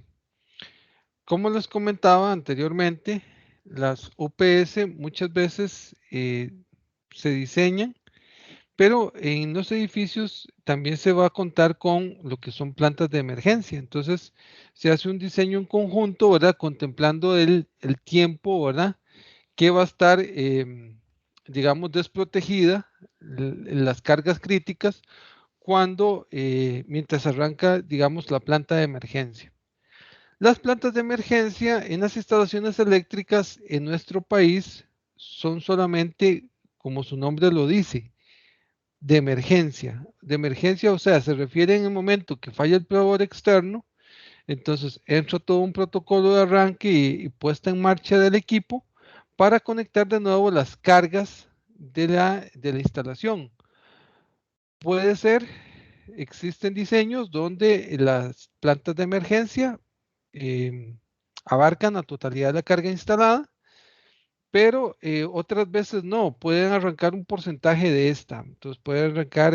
Como les comentaba anteriormente, las UPS muchas veces se diseñan, pero en los edificios también se va a contar con lo que son plantas de emergencia. Entonces, se hace un diseño en conjunto, ¿verdad? Contemplando el tiempo, ¿verdad? Que va a estar, digamos, desprotegida las cargas críticas cuando, mientras arranca, digamos, la planta de emergencia. Las plantas de emergencia en las instalaciones eléctricas en nuestro país son solamente, como su nombre lo dice, de emergencia. De emergencia, o sea, se refiere en el momento que falla el proveedor externo, entonces entra todo un protocolo de arranque y puesta en marcha del equipo para conectar de nuevo las cargas de la instalación. Puede ser, existen diseños donde las plantas de emergencia abarcan la totalidad de la carga instalada, pero otras veces no, pueden arrancar un porcentaje de esta. Entonces pueden arrancar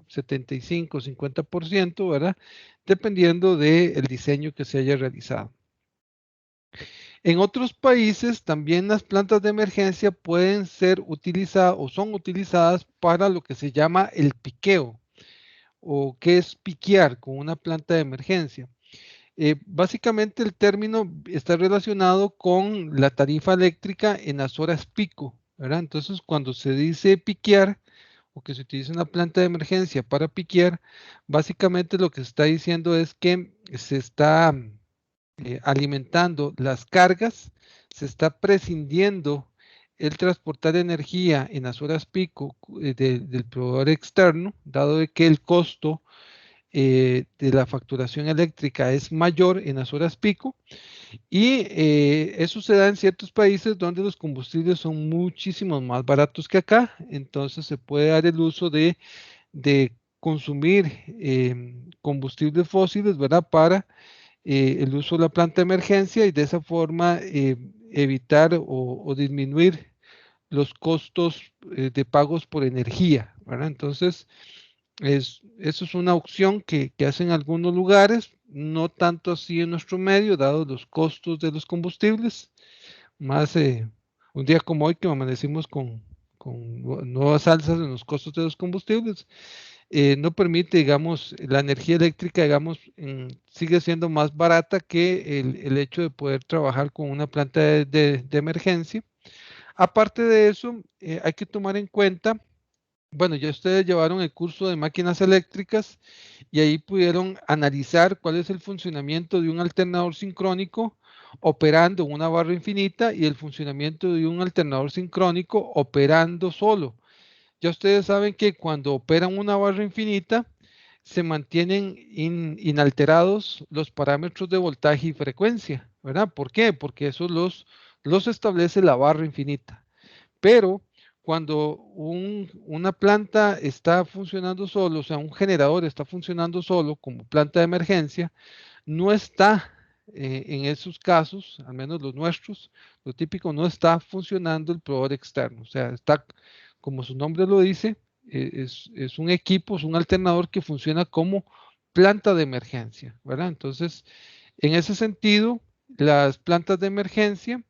75, 50%, ¿verdad? Dependiendo del diseño que se haya realizado. En otros países también las plantas de emergencia pueden ser utilizadas o son utilizadas para lo que se llama el piqueo o qué es piquear con una planta de emergencia. Básicamente el término está relacionado con la tarifa eléctrica en las horas pico, ¿verdad? Entonces, cuando se dice piquear o que se utiliza una planta de emergencia para piquear, básicamente lo que se está diciendo es que se está alimentando las cargas, se está prescindiendo el transportar energía en las horas pico del proveedor externo, dado de que el costo de la facturación eléctrica es mayor en las horas pico y eso se da en ciertos países donde los combustibles son muchísimo más baratos que acá, entonces se puede dar el uso de consumir combustibles fósiles, ¿verdad? Para el uso de la planta de emergencia y de esa forma evitar o disminuir los costos de pagos por energía, ¿verdad? Entonces, eso es una opción que hacen algunos lugares, no tanto así en nuestro medio, dado los costos de los combustibles, más un día como hoy que amanecimos con nuevas alzas en los costos de los combustibles, no permite, digamos, la energía eléctrica, digamos, sigue siendo más barata que el hecho de poder trabajar con una planta de emergencia. Aparte de eso, hay que tomar en cuenta, bueno, ya ustedes llevaron el curso de máquinas eléctricas y ahí pudieron analizar cuál es el funcionamiento de un alternador sincrónico operando en una barra infinita y el funcionamiento de un alternador sincrónico operando solo. Ya ustedes saben que cuando operan una barra infinita, se mantienen inalterados los parámetros de voltaje y frecuencia, ¿verdad? ¿Por qué? Porque eso los establece la barra infinita. Pero cuando una planta está funcionando solo, o sea, un generador está funcionando solo como planta de emergencia, no está en esos casos, al menos los nuestros, lo típico, no está funcionando el proveedor externo. O sea, está, como su nombre lo dice, es un equipo, es un alternador que funciona como planta de emergencia, ¿verdad? Entonces, en ese sentido, las plantas de emergencia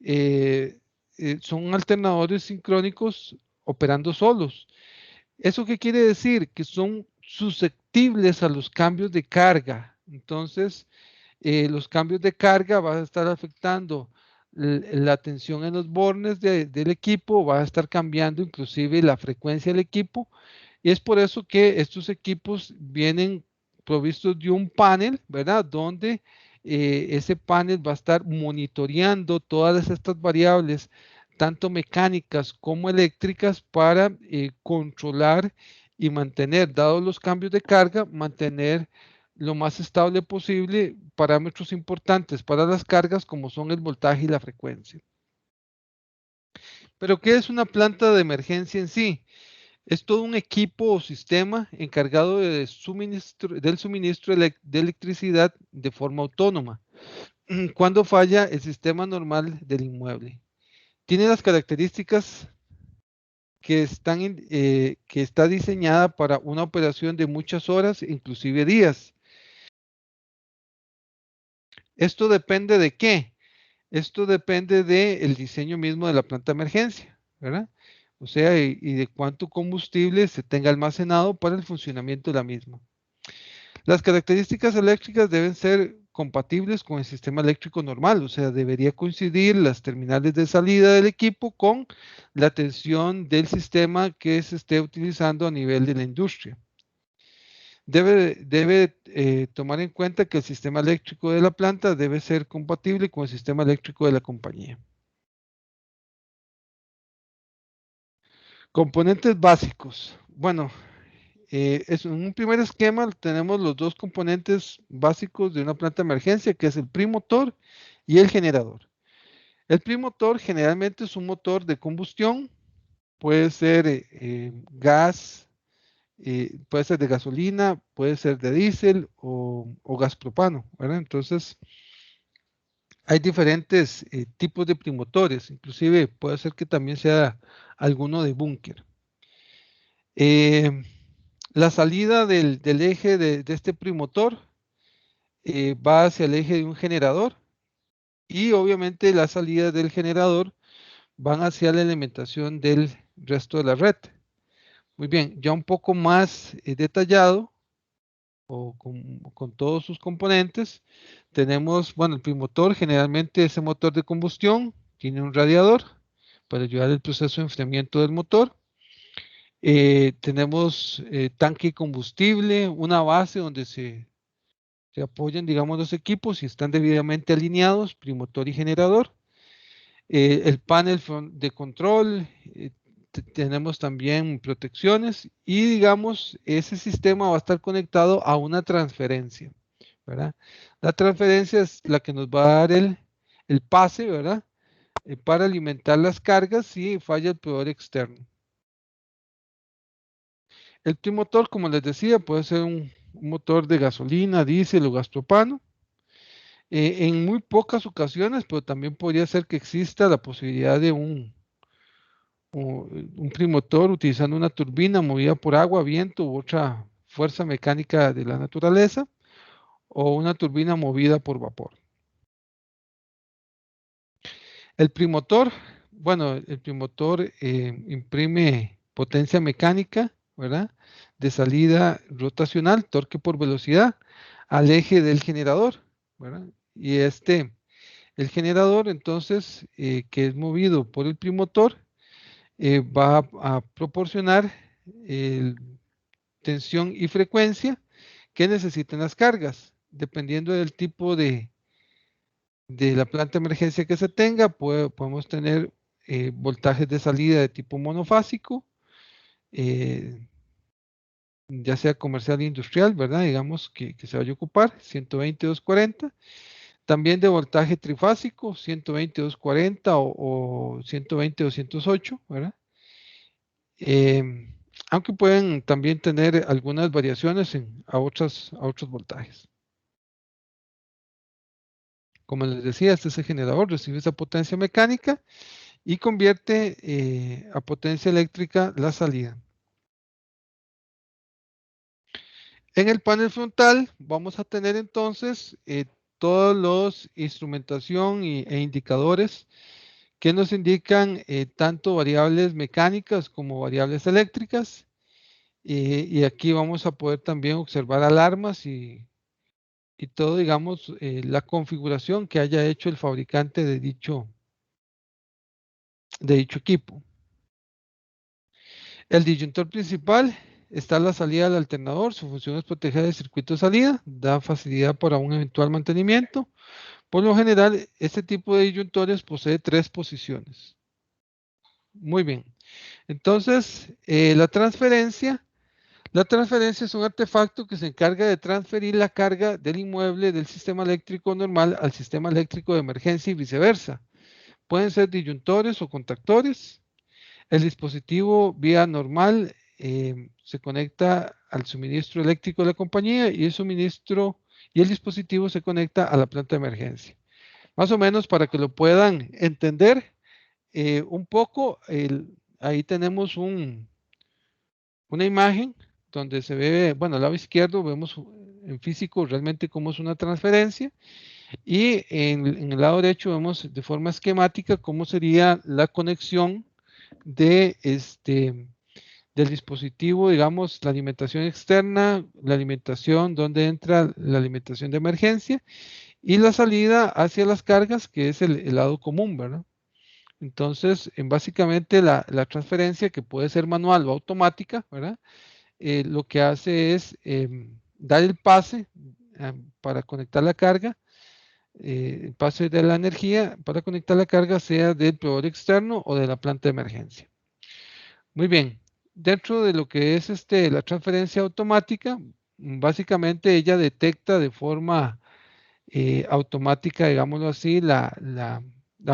eh, son alternadores sincrónicos operando solos. ¿Eso qué quiere decir? Que son susceptibles a los cambios de carga. Entonces, los cambios de carga van a estar afectando la tensión en los bornes del equipo, va a estar cambiando inclusive la frecuencia del equipo. Y es por eso que estos equipos vienen provistos de un panel, ¿verdad? Donde ese panel va a estar monitoreando todas estas variables, tanto mecánicas como eléctricas, para controlar y mantener, dados los cambios de carga, mantener lo más estable posible parámetros importantes para las cargas como son el voltaje y la frecuencia. Pero ¿qué es una planta de emergencia en sí? Es todo un equipo o sistema encargado del suministro de electricidad de forma autónoma cuando falla el sistema normal del inmueble. Tiene las características que está diseñada para una operación de muchas horas, inclusive días. ¿Esto depende de qué? Esto depende del diseño mismo de la planta de emergencia, ¿verdad? O sea, y de cuánto combustible se tenga almacenado para el funcionamiento de la misma. Las características eléctricas deben ser compatibles con el sistema eléctrico normal, o sea, debería coincidir las terminales de salida del equipo con la tensión del sistema que se esté utilizando a nivel de la industria. Debe tomar en cuenta que el sistema eléctrico de la planta debe ser compatible con el sistema eléctrico de la compañía. Componentes básicos. Bueno, en un primer esquema tenemos los dos componentes básicos de una planta de emergencia, que es el primotor y el generador. El primotor generalmente es un motor de combustión, puede ser gas, puede ser de gasolina, puede ser de diésel o gas propano, ¿verdad? Entonces, hay diferentes tipos de primotores, inclusive puede ser que también sea alguno de búnker. Eh, la salida del eje de este primotor va hacia el eje de un generador y obviamente las salidas del generador van hacia la alimentación del resto de la red. Muy bien, ya un poco más detallado o con todos sus componentes, tenemos, bueno, el primotor generalmente ese motor de combustión tiene un radiador para ayudar al proceso de enfriamiento del motor. Tenemos tanque de combustible, una base donde se apoyan, digamos, los equipos y están debidamente alineados, primotor y generador. El panel de control, tenemos también protecciones y, digamos, ese sistema va a estar conectado a una transferencia, ¿verdad? La transferencia es la que nos va a dar el pase, ¿verdad? Para alimentar las cargas si falla el proveedor externo. El trimotor, como les decía, puede ser un motor de gasolina, diésel o gas propano. En muy pocas ocasiones, pero también podría ser que exista la posibilidad de un trimotor utilizando una turbina movida por agua, viento u otra fuerza mecánica de la naturaleza, o una turbina movida por vapor. El primotor, bueno, el primotor imprime potencia mecánica, ¿verdad? De salida rotacional, torque por velocidad, al eje del generador, ¿verdad? Y el generador, entonces, que es movido por el primotor, va a proporcionar tensión y frecuencia que necesitan las cargas, dependiendo del tipo de la planta de emergencia que se tenga, podemos tener voltajes de salida de tipo monofásico, eh, ya sea comercial e industrial, ¿verdad? Digamos que se vaya a ocupar, 120, 240. También de voltaje trifásico, 120, 240 o 120, 208, ¿verdad? Aunque pueden también tener algunas variaciones a otros voltajes. Como les decía, este generador recibe esa potencia mecánica y convierte a potencia eléctrica la salida. En el panel frontal vamos a tener entonces todos los instrumentación e indicadores que nos indican tanto variables mecánicas como variables eléctricas. Y aquí vamos a poder también observar alarmas y todo, digamos, la configuración que haya hecho el fabricante de dicho equipo. El disyuntor principal está a la salida del alternador. Su función es proteger el circuito de salida, da facilidad para un eventual mantenimiento. Por lo general, este tipo de disyuntores posee 3 posiciones. Muy bien. Entonces, la transferencia es un artefacto que se encarga de transferir la carga del inmueble del sistema eléctrico normal al sistema eléctrico de emergencia y viceversa. Pueden ser disyuntores o contactores. El dispositivo vía normal se conecta al suministro eléctrico de la compañía y el dispositivo se conecta a la planta de emergencia. Más o menos para que lo puedan entender un poco, ahí tenemos una imagen donde se ve, bueno, al lado izquierdo vemos en físico realmente cómo es una transferencia y en el lado derecho vemos de forma esquemática cómo sería la conexión de del dispositivo, digamos, la alimentación externa, la alimentación donde entra la alimentación de emergencia y la salida hacia las cargas, que es el lado común, ¿verdad? Entonces, básicamente la transferencia, que puede ser manual o automática, ¿verdad? Lo que hace es dar el pase para conectar la carga, el pase de la energía para conectar la carga, sea del proveedor externo o de la planta de emergencia. Muy bien. Dentro de lo que es la transferencia automática, básicamente ella detecta de forma automática, digámoslo así, la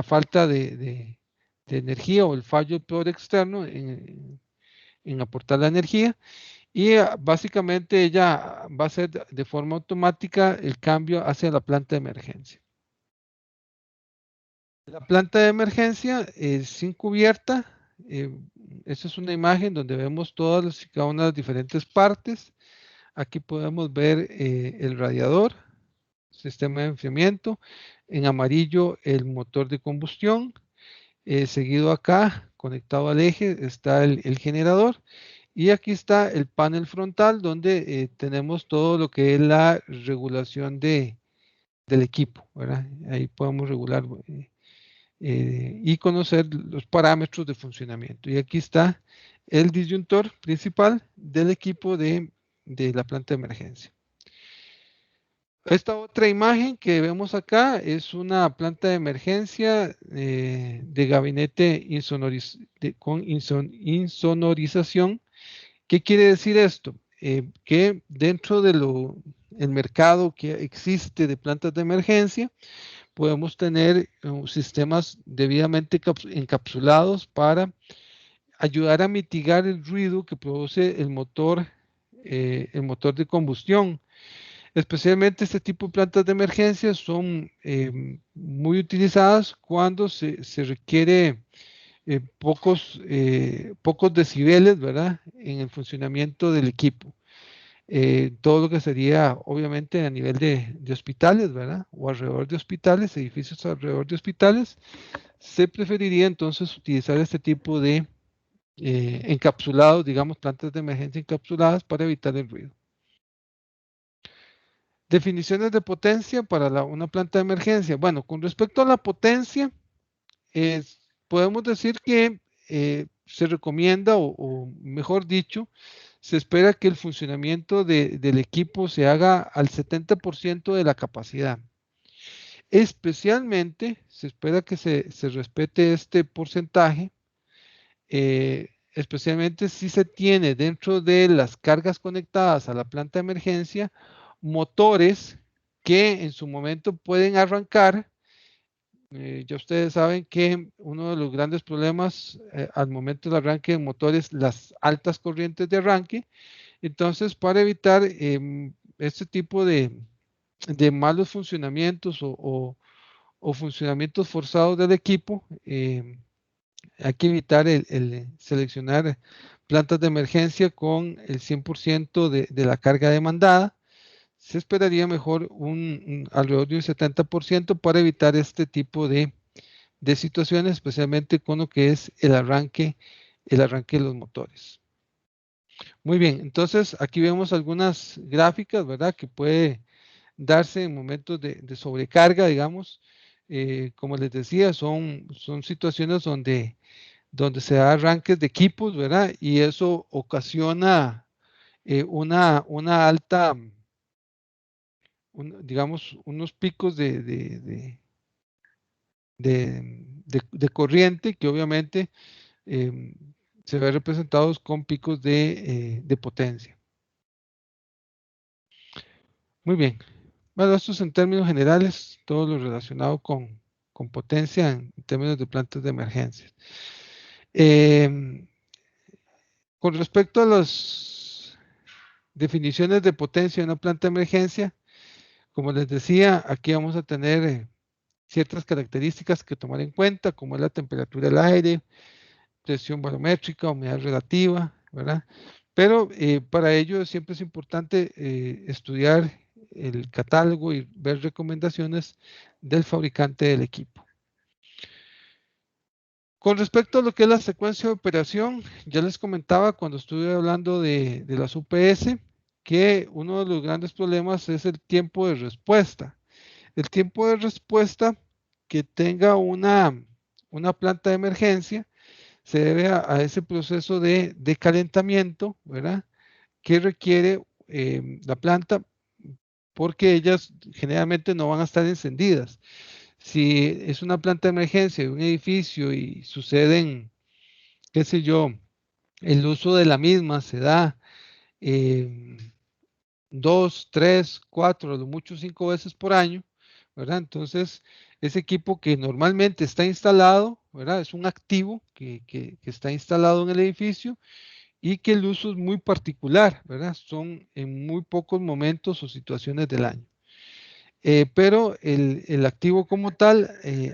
falta de energía o el fallo del proveedor externo en aportar la energía y básicamente ella va a hacer de forma automática el cambio hacia la planta de emergencia. La planta de emergencia sin cubierta, eh, esta es una imagen donde vemos todas y cada una de las diferentes partes. Aquí podemos ver el radiador, sistema de enfriamiento, en amarillo el motor de combustión, seguido acá, conectado al eje, está el generador y aquí está el panel frontal donde tenemos todo lo que es la regulación del equipo, ¿verdad? Ahí podemos regular y conocer los parámetros de funcionamiento. Y aquí está el disyuntor principal del equipo de la planta de emergencia. Esta otra imagen que vemos acá es una planta de emergencia de gabinete con insonorización. ¿Qué quiere decir esto? Que dentro de el mercado que existe de plantas de emergencia, podemos tener sistemas debidamente encapsulados para ayudar a mitigar el ruido que produce el motor de combustión. Especialmente este tipo de plantas de emergencia son muy utilizadas cuando se requiere pocos decibeles, ¿verdad? En el funcionamiento del equipo. Todo lo que sería, obviamente, a nivel de hospitales, ¿verdad? O alrededor de hospitales, edificios alrededor de hospitales, se preferiría entonces utilizar este tipo de encapsulados, digamos, plantas de emergencia encapsuladas para evitar el ruido. Definiciones de potencia para una planta de emergencia. Bueno, con respecto a la potencia, podemos decir que se recomienda, o mejor dicho, se espera que el funcionamiento del equipo se haga al 70% de la capacidad. Especialmente se espera que se respete este porcentaje, especialmente si se tiene dentro de las cargas conectadas a la planta de emergencia motores que en su momento pueden arrancar. Ya ustedes saben que uno de los grandes problemas al momento del arranque de motores, las altas corrientes de arranque. Entonces, para evitar este tipo de malos funcionamientos o funcionamientos forzados del equipo, hay que evitar el seleccionar plantas de emergencia con el 100% de la carga demandada. Se esperaría mejor alrededor de un 70% para evitar este tipo de situaciones, especialmente con lo que es el arranque de los motores. Muy bien, entonces aquí vemos algunas gráficas, ¿verdad? Que puede darse en momentos de sobrecarga, digamos. Como les decía, son situaciones donde se da arranques de equipos, ¿verdad? Y eso ocasiona una alta, digamos, unos picos de corriente que obviamente eh, se ven representados con picos de potencia. Muy bien. Bueno, esto es en términos generales, todo lo relacionado con potencia en términos de plantas de emergencia. Con respecto a las definiciones de potencia en una planta de emergencia, como les decía, aquí vamos a tener ciertas características que tomar en cuenta, como es la temperatura del aire, presión barométrica, humedad relativa, ¿verdad? Pero para ello siempre es importante estudiar el catálogo y ver recomendaciones del fabricante del equipo. Con respecto a lo que es la secuencia de operación, ya les comentaba cuando estuve hablando de las UPS que uno de los grandes problemas es el tiempo de respuesta. El tiempo de respuesta que tenga una planta de emergencia se debe a ese proceso de calentamiento, ¿verdad? Que requiere la planta porque ellas generalmente no van a estar encendidas. Si es una planta de emergencia de un edificio y suceden, qué sé yo, el uso de la misma se da eh, 2, 3, 4, a lo mucho 5 veces por año, ¿verdad? Entonces, ese equipo que normalmente está instalado, ¿verdad? Es un activo que está instalado en el edificio y que el uso es muy particular, ¿verdad? Son en muy pocos momentos o situaciones del año. Pero el activo como tal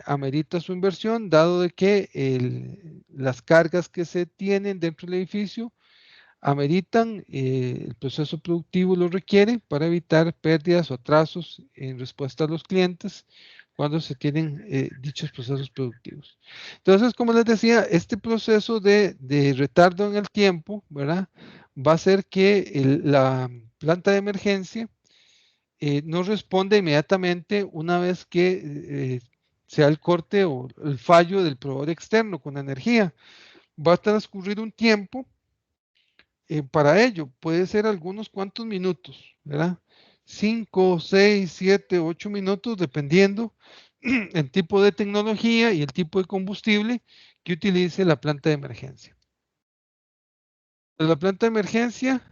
amerita su inversión, dado de que las cargas que se tienen dentro del edificio ameritan, el proceso productivo lo requiere para evitar pérdidas o atrasos en respuesta a los clientes cuando se tienen dichos procesos productivos. Entonces, como les decía, este proceso de retardo en el tiempo, ¿verdad? Va a hacer que la planta de emergencia no responde inmediatamente una vez que sea el corte o el fallo del proveedor externo con la energía. Va a transcurrir un tiempo para ello. Puede ser algunos cuantos minutos, ¿verdad? 5, 6, 7, 8 minutos, dependiendo el tipo de tecnología y el tipo de combustible que utilice la planta de emergencia. La planta de emergencia,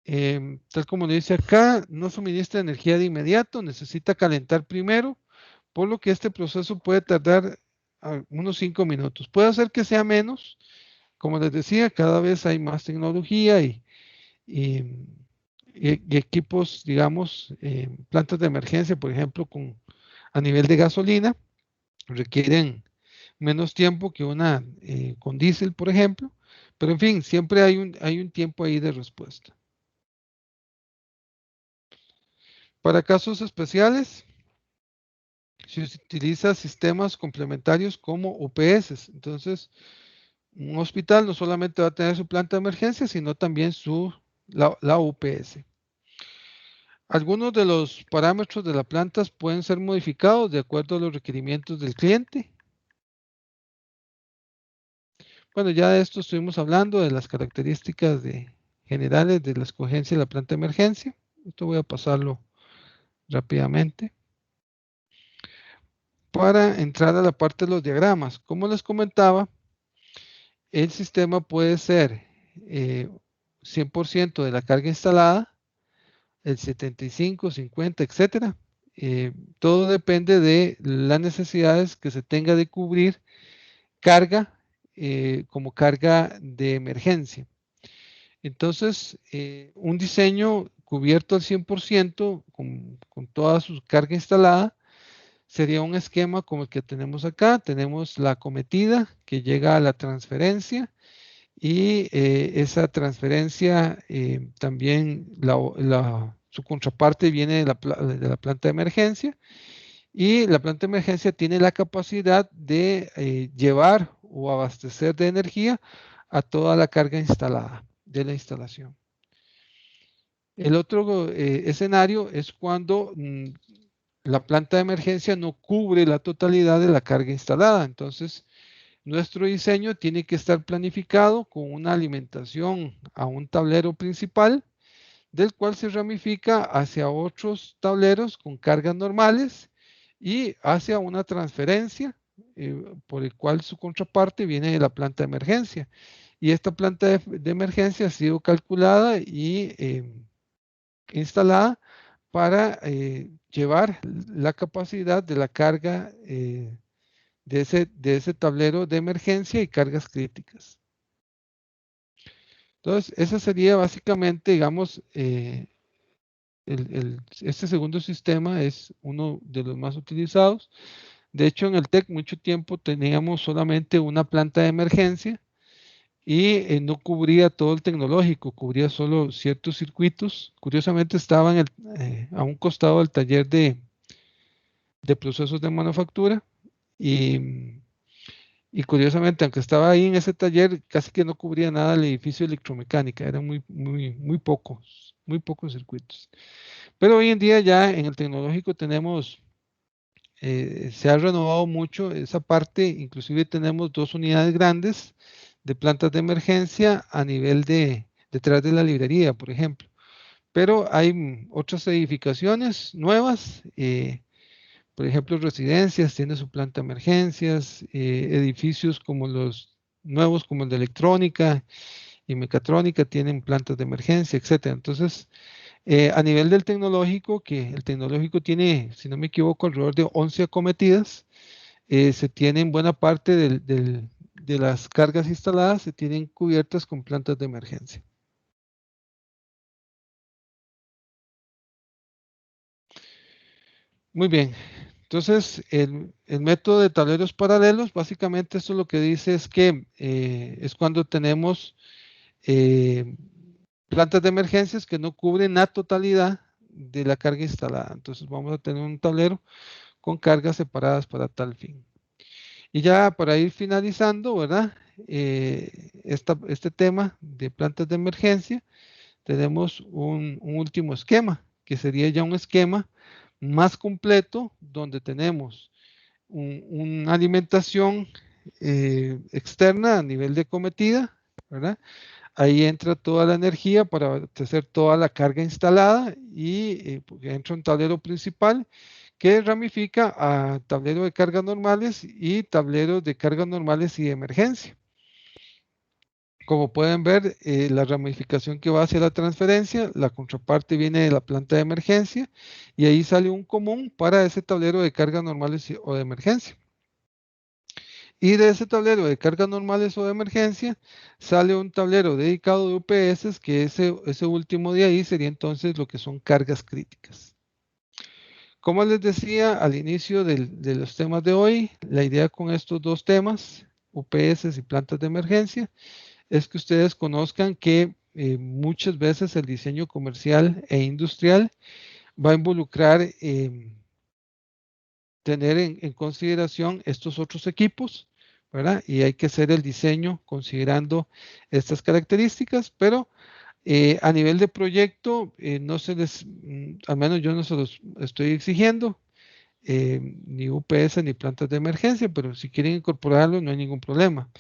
tal como le dice acá, no suministra energía de inmediato, necesita calentar primero, por lo que este proceso puede tardar unos 5 minutos. Puede ser que sea menos, como les decía, cada vez hay más tecnología y, y equipos, digamos, plantas de emergencia, por ejemplo, a nivel de gasolina, requieren menos tiempo que una con diésel, por ejemplo, pero en fin, siempre hay un tiempo ahí de respuesta. Para casos especiales, se utiliza sistemas complementarios como UPS. Entonces, un hospital no solamente va a tener su planta de emergencia, sino también la UPS. Algunos de los parámetros de las plantas pueden ser modificados de acuerdo a los requerimientos del cliente. Bueno, ya de esto estuvimos hablando de las características generales de la escogencia de la planta de emergencia. Esto voy a pasarlo rápidamente para entrar a la parte de los diagramas. Como les comentaba, el sistema puede ser 100% de la carga instalada, el 75, 50, etcétera. Todo depende de las necesidades que se tenga de cubrir carga como carga de emergencia. Entonces, un diseño cubierto al 100% con toda su carga instalada sería un esquema como el que tenemos acá. Tenemos la acometida que llega a la transferencia y esa transferencia también su contraparte viene de la planta de emergencia y la planta de emergencia tiene la capacidad de llevar o abastecer de energía a toda la carga instalada de la instalación. El otro escenario es cuando la planta de emergencia no cubre la totalidad de la carga instalada. Entonces, nuestro diseño tiene que estar planificado con una alimentación a un tablero principal, del cual se ramifica hacia otros tableros con cargas normales y hacia una transferencia por el cual su contraparte viene de la planta de emergencia. Y esta planta de emergencia ha sido calculada y instalada para llevar la capacidad de la carga de ese tablero de emergencia y cargas críticas. Entonces, ese sería básicamente, digamos, este segundo sistema es uno de los más utilizados. De hecho, en el TEC mucho tiempo teníamos solamente una planta de emergencia y no cubría todo el tecnológico, cubría solo ciertos circuitos. Curiosamente estaba a un costado del taller de procesos de manufactura y, y curiosamente, aunque estaba ahí en ese taller, casi que no cubría nada el edificio de electromecánica, eran muy pocos circuitos. Pero hoy en día ya en el tecnológico se ha renovado mucho esa parte, inclusive tenemos dos unidades grandes de plantas de emergencia a nivel detrás de la librería, por ejemplo. Pero hay otras edificaciones nuevas, por ejemplo, residencias tiene su planta de emergencias, edificios como los nuevos, como el de electrónica y mecatrónica, tienen plantas de emergencia, etcétera. Entonces, a nivel del tecnológico, que el tecnológico tiene, si no me equivoco, alrededor de 11 acometidas, se tienen buena parte de las cargas instaladas, se tienen cubiertas con plantas de emergencia. Muy bien. Entonces, el método de tableros paralelos, básicamente esto lo que dice es que es cuando tenemos eh, plantas de emergencias que no cubren la totalidad de la carga instalada. Entonces, vamos a tener un tablero con cargas separadas para tal fin. Y ya para ir finalizando, ¿verdad? Este tema de plantas de emergencia, tenemos un último esquema, que sería ya un esquema más completo, donde tenemos una alimentación externa a nivel de cometida, ¿verdad? Ahí entra toda la energía para abastecer toda la carga instalada y entra un tablero principal que ramifica a tablero de cargas normales y tableros de cargas normales y de emergencia. Como pueden ver, la ramificación que va hacia la transferencia, la contraparte viene de la planta de emergencia y ahí sale un común para ese tablero de cargas normales o de emergencia. Y de ese tablero de cargas normales o de emergencia sale un tablero dedicado de UPS, que ese último de ahí sería entonces lo que son cargas críticas. Como les decía al inicio de los temas de hoy, la idea con estos dos temas, UPS y plantas de emergencia, es que ustedes conozcan que muchas veces el diseño comercial e industrial va a involucrar tener en consideración estos otros equipos, ¿verdad? Y hay que hacer el diseño considerando estas características, pero a nivel de proyecto no se les, al menos yo no se los estoy exigiendo, ni UPS ni plantas de emergencia, pero si quieren incorporarlo no hay ningún problema.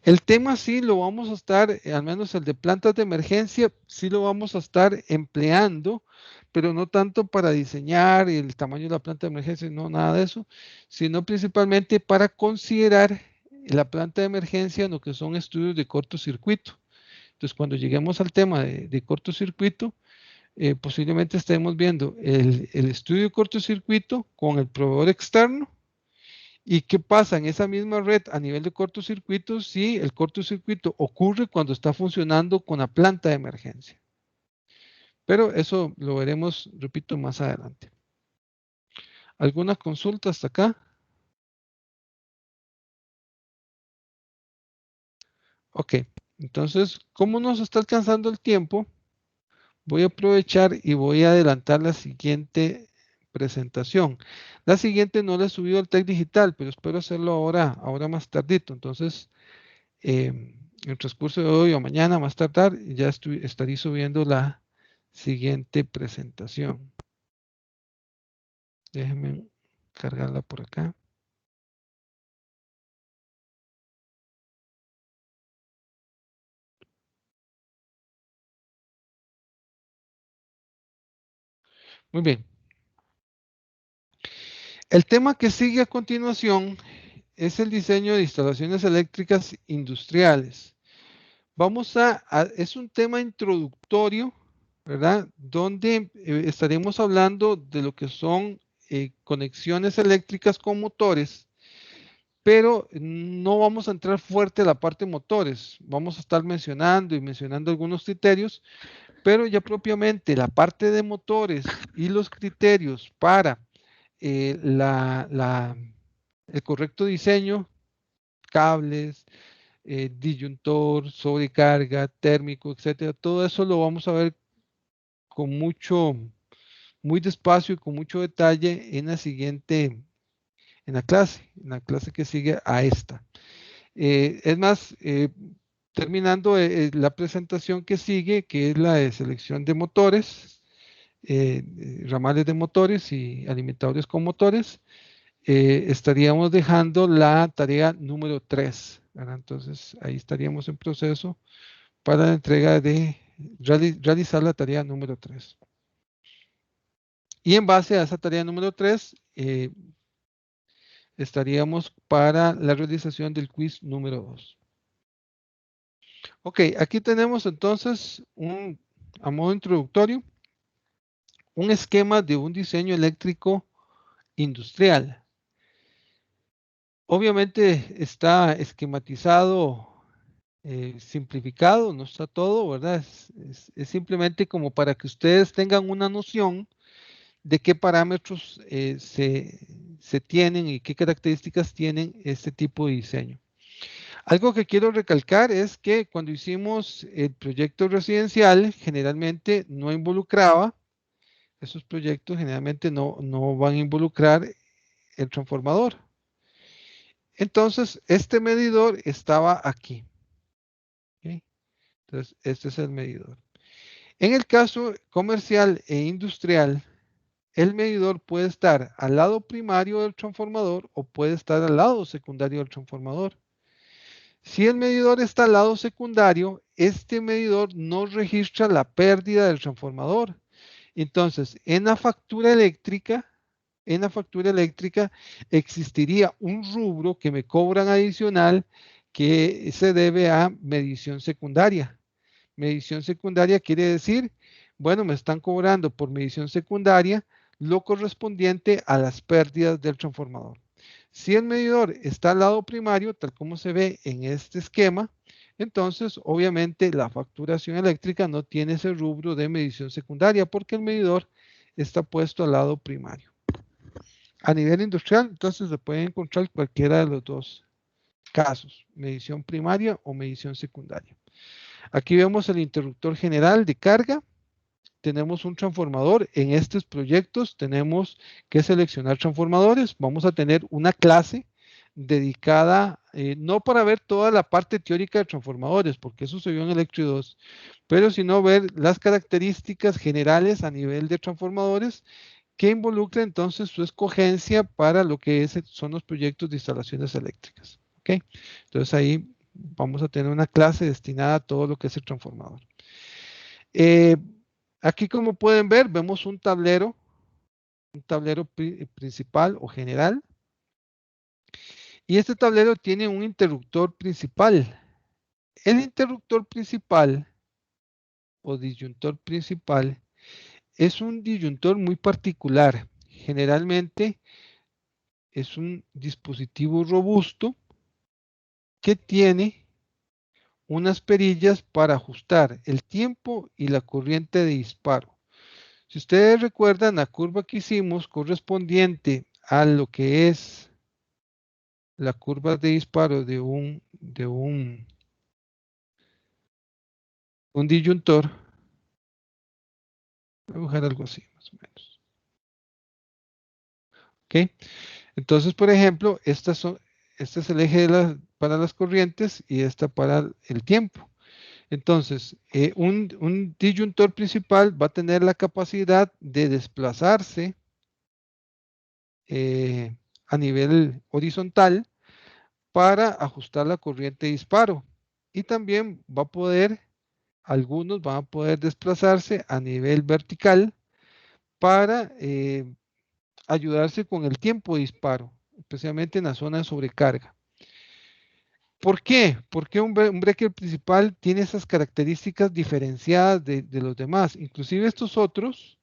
El tema sí lo vamos a estar, al menos el de plantas de emergencia, sí lo vamos a estar empleando, pero no tanto para diseñar el tamaño de la planta de emergencia, no nada de eso, sino principalmente para considerar la planta de emergencia en lo que son estudios de cortocircuito. Entonces, cuando lleguemos al tema de cortocircuito, posiblemente estemos viendo el estudio de cortocircuito con el proveedor externo. ¿Y qué pasa en esa misma red a nivel de cortocircuito si el cortocircuito ocurre cuando está funcionando con la planta de emergencia? Pero eso lo veremos, repito, más adelante. ¿Alguna consulta hasta acá? Ok, entonces, ¿cómo nos está alcanzando el tiempo? Voy a aprovechar y voy a adelantar la siguiente presentación. La siguiente no la he subido al Tech Digital, pero espero hacerlo ahora más tardito. Entonces, en el transcurso de hoy o mañana, más tardar, ya estaré subiendo la siguiente presentación. Déjenme cargarla por acá. Muy bien. El tema que sigue a continuación es el diseño de instalaciones eléctricas industriales. Es un tema introductorio, ¿verdad? Donde estaremos hablando de lo que son conexiones eléctricas con motores, pero no vamos a entrar fuerte a la parte de motores. Vamos a estar mencionando algunos criterios, pero ya propiamente la parte de motores y los criterios para la el correcto diseño, cables, disyuntor, sobrecarga, térmico, etcétera. Todo eso lo vamos a ver con muy despacio y con mucho detalle en la clase que sigue a esta. Es más, terminando la presentación que sigue, que es la de selección de motores, ramales de motores y alimentadores con motores, estaríamos dejando la tarea número 3, ¿verdad? Entonces ahí estaríamos en proceso para la entrega de realizar la tarea número 3. Y en base a esa tarea número 3, estaríamos para la realización del quiz número 2. Ok, aquí tenemos entonces a modo introductorio, un esquema de un diseño eléctrico industrial. Obviamente está esquematizado, simplificado, no está todo, ¿verdad? Es simplemente como para que ustedes tengan una noción de qué parámetros se tienen y qué características tienen este tipo de diseño. Algo que quiero recalcar es que cuando hicimos el proyecto residencial, generalmente no involucraba, esos proyectos generalmente no van a involucrar el transformador. Entonces, este medidor estaba aquí. ¿Ok? Entonces, este es el medidor. En el caso comercial e industrial, el medidor puede estar al lado primario del transformador o puede estar al lado secundario del transformador. Si el medidor está al lado secundario, este medidor no registra la pérdida del transformador. Entonces, en la factura eléctrica existiría un rubro que me cobran adicional que se debe a medición secundaria. Medición secundaria quiere decir, bueno, me están cobrando por medición secundaria lo correspondiente a las pérdidas del transformador. Si el medidor está al lado primario, tal como se ve en este esquema, entonces obviamente la facturación eléctrica no tiene ese rubro de medición secundaria porque el medidor está puesto al lado primario. A nivel industrial, entonces se puede encontrar cualquiera de los dos casos, medición primaria o medición secundaria. Aquí vemos el interruptor general de carga. Tenemos un transformador. En estos proyectos tenemos que seleccionar transformadores. Vamos a tener una clase dedicada, no para ver toda la parte teórica de transformadores, porque eso se vio en Electri 2, pero sino ver las características generales a nivel de transformadores que involucra entonces su escogencia para lo que son los proyectos de instalaciones eléctricas. ¿Ok? Entonces ahí vamos a tener una clase destinada a todo lo que es el transformador. Eh, Aquí, como pueden ver, vemos un tablero principal o general. Y este tablero tiene un interruptor principal. El interruptor principal o disyuntor principal es un disyuntor muy particular. Generalmente es un dispositivo robusto que tiene unas perillas para ajustar el tiempo y la corriente de disparo. Si ustedes recuerdan, la curva que hicimos correspondiente a lo que es la curva de disparo de un disyuntor, voy a dibujar algo así, más o menos. ¿Ok? Entonces, por ejemplo, este es el eje para las corrientes y esta para el tiempo. Entonces, un disyuntor principal va a tener la capacidad de desplazarse a nivel horizontal para ajustar la corriente de disparo. Y también algunos van a poder desplazarse a nivel vertical para ayudarse con el tiempo de disparo, especialmente en la zona de sobrecarga. ¿Por qué? Porque un breaker principal tiene esas características diferenciadas de los demás. Inclusive estos otros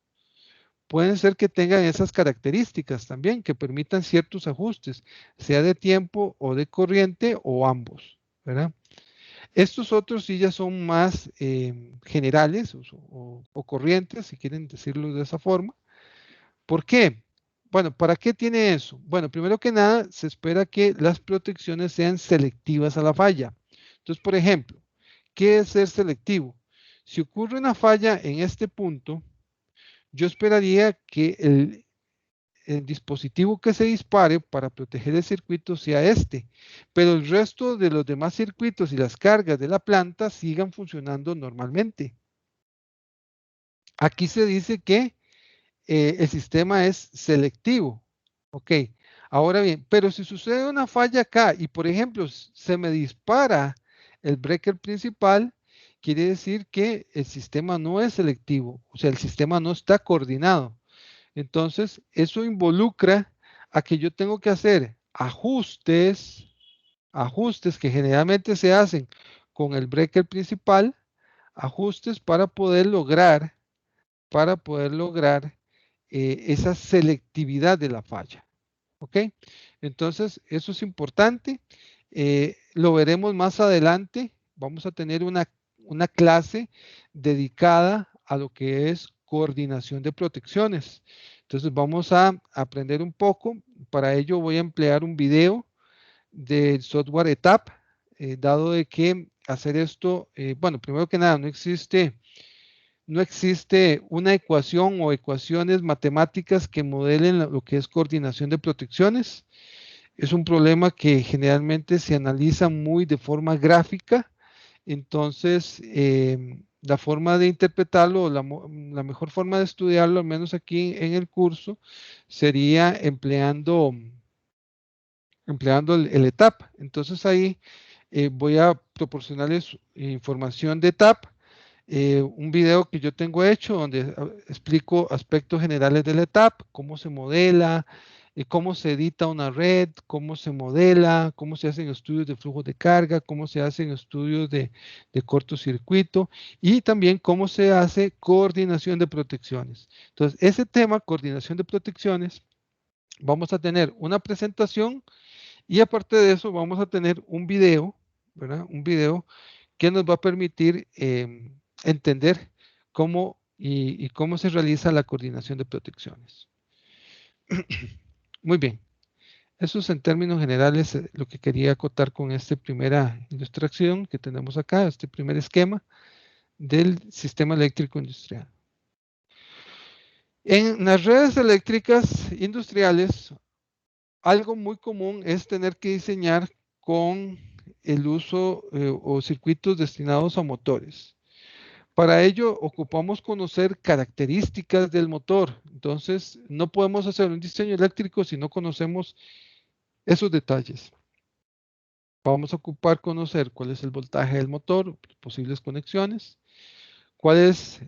pueden ser que tengan esas características también, que permitan ciertos ajustes, sea de tiempo o de corriente o ambos, ¿verdad? Estos otros sí ya son más generales o corrientes, si quieren decirlo de esa forma. ¿Por qué? Bueno, ¿para qué tiene eso? Bueno, primero que nada, se espera que las protecciones sean selectivas a la falla. Entonces, por ejemplo, ¿qué es ser selectivo? Si ocurre una falla en este punto, yo esperaría que el dispositivo que se dispare para proteger el circuito sea este, pero el resto de los demás circuitos y las cargas de la planta sigan funcionando normalmente. Aquí se dice que el sistema es selectivo. Ok, ahora bien, pero si sucede una falla acá y por ejemplo se me dispara el breaker principal, quiere decir que el sistema no es selectivo, o sea, el sistema no está coordinado. Entonces, eso involucra a que yo tengo que hacer ajustes que generalmente se hacen con el breaker principal, ajustes para poder lograr esa selectividad de la falla. ¿Ok? Entonces, eso es importante. Lo veremos más adelante. Vamos a tener una clase dedicada a lo que es coordinación de protecciones. Entonces, vamos a aprender un poco. Para ello voy a emplear un video del software ETAP, dado de que hacer esto, bueno, primero que nada, no existe una ecuación o ecuaciones matemáticas que modelen lo que es coordinación de protecciones. Es un problema que generalmente se analiza muy de forma gráfica. Entonces, la forma de interpretarlo, la mejor forma de estudiarlo, al menos aquí en el curso, sería empleando el ETAP. Entonces ahí voy a proporcionarles información de ETAP, un video que yo tengo hecho donde explico aspectos generales de la etapa, cómo se modela, cómo se edita una red, cómo se modela, cómo se hacen estudios de flujos de carga, cómo se hacen estudios de cortocircuito y también cómo se hace coordinación de protecciones. Entonces, ese tema, coordinación de protecciones, vamos a tener una presentación y aparte de eso vamos a tener un video, ¿verdad? Un video que nos va a permitir entender cómo y cómo se realiza la coordinación de protecciones. Muy bien, eso es en términos generales lo que quería acotar con esta primera ilustración que tenemos acá, este primer esquema del sistema eléctrico industrial. En las redes eléctricas industriales, algo muy común es tener que diseñar con el uso o circuitos destinados a motores. Para ello ocupamos conocer características del motor. Entonces, no podemos hacer un diseño eléctrico si no conocemos esos detalles. Vamos a ocupar conocer cuál es el voltaje del motor, posibles conexiones, cuál es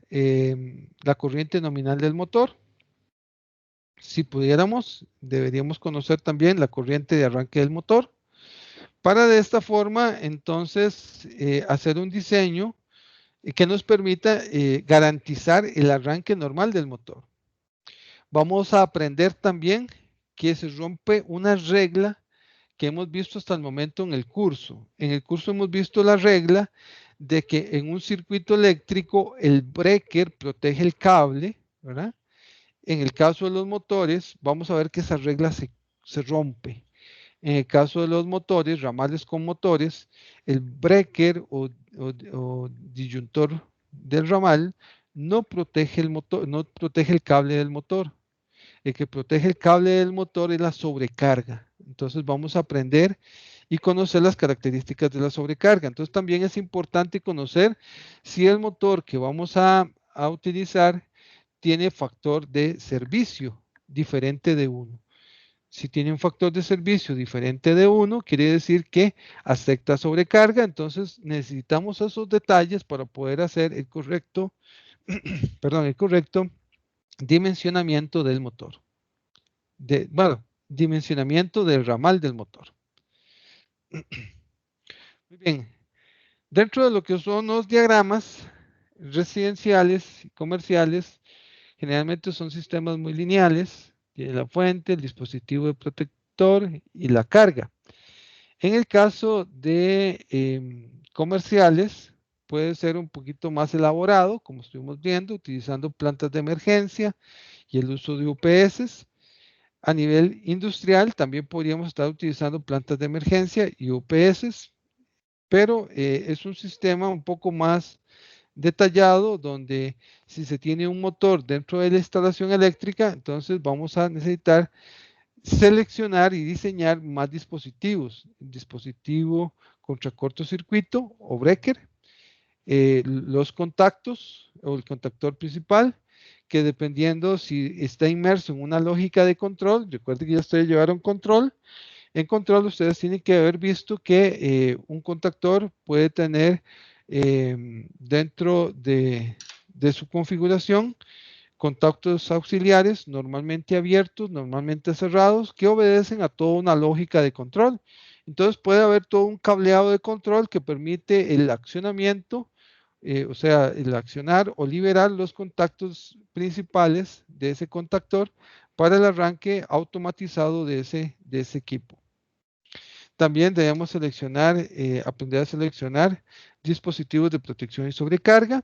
la corriente nominal del motor. Si pudiéramos, deberíamos conocer también la corriente de arranque del motor, para de esta forma, entonces, hacer un diseño que nos permita garantizar el arranque normal del motor. Vamos a aprender también que se rompe una regla que hemos visto hasta el momento en el curso. En el curso hemos visto la regla de que en un circuito eléctrico el breaker protege el cable, ¿verdad? En el caso de los motores, vamos a ver que esa regla se rompe. En el caso de los motores, ramales con motores, el breaker o disyuntor del ramal no protege el motor, no protege el cable del motor. El que protege el cable del motor es la sobrecarga. Entonces vamos a aprender y conocer las características de la sobrecarga. Entonces también es importante conocer si el motor que vamos a utilizar tiene factor de servicio diferente de 1. Si tiene un factor de servicio diferente de 1, quiere decir que acepta sobrecarga. Entonces necesitamos esos detalles para poder hacer el correcto, perdón, el correcto dimensionamiento del motor. Bueno, dimensionamiento del ramal del motor. Muy bien. Dentro de lo que son los diagramas residenciales y comerciales, generalmente son sistemas muy lineales. Tiene la fuente, el dispositivo de protector y la carga. En el caso de comerciales, puede ser un poquito más elaborado, como estuvimos viendo, utilizando plantas de emergencia y el uso de UPS. A nivel industrial, también podríamos estar utilizando plantas de emergencia y UPS, pero es un sistema un poco más detallado donde si se tiene un motor dentro de la instalación eléctrica, entonces vamos a necesitar seleccionar y diseñar más dispositivos. Dispositivo contra cortocircuito o breaker, los contactos o el contactor principal, que dependiendo si está inmerso en una lógica de control, recuerden que ya ustedes llevaron control, en control ustedes tienen que haber visto que un contactor puede tener dentro de su configuración contactos auxiliares, normalmente abiertos, normalmente cerrados, que obedecen a toda una lógica de control. Entonces puede haber todo un cableado de control que permite el accionamiento, o sea, el accionar o liberar los contactos principales de ese contactor para el arranque automatizado de ese equipo. También debemos seleccionar, aprender a seleccionar dispositivos de protección y sobrecarga.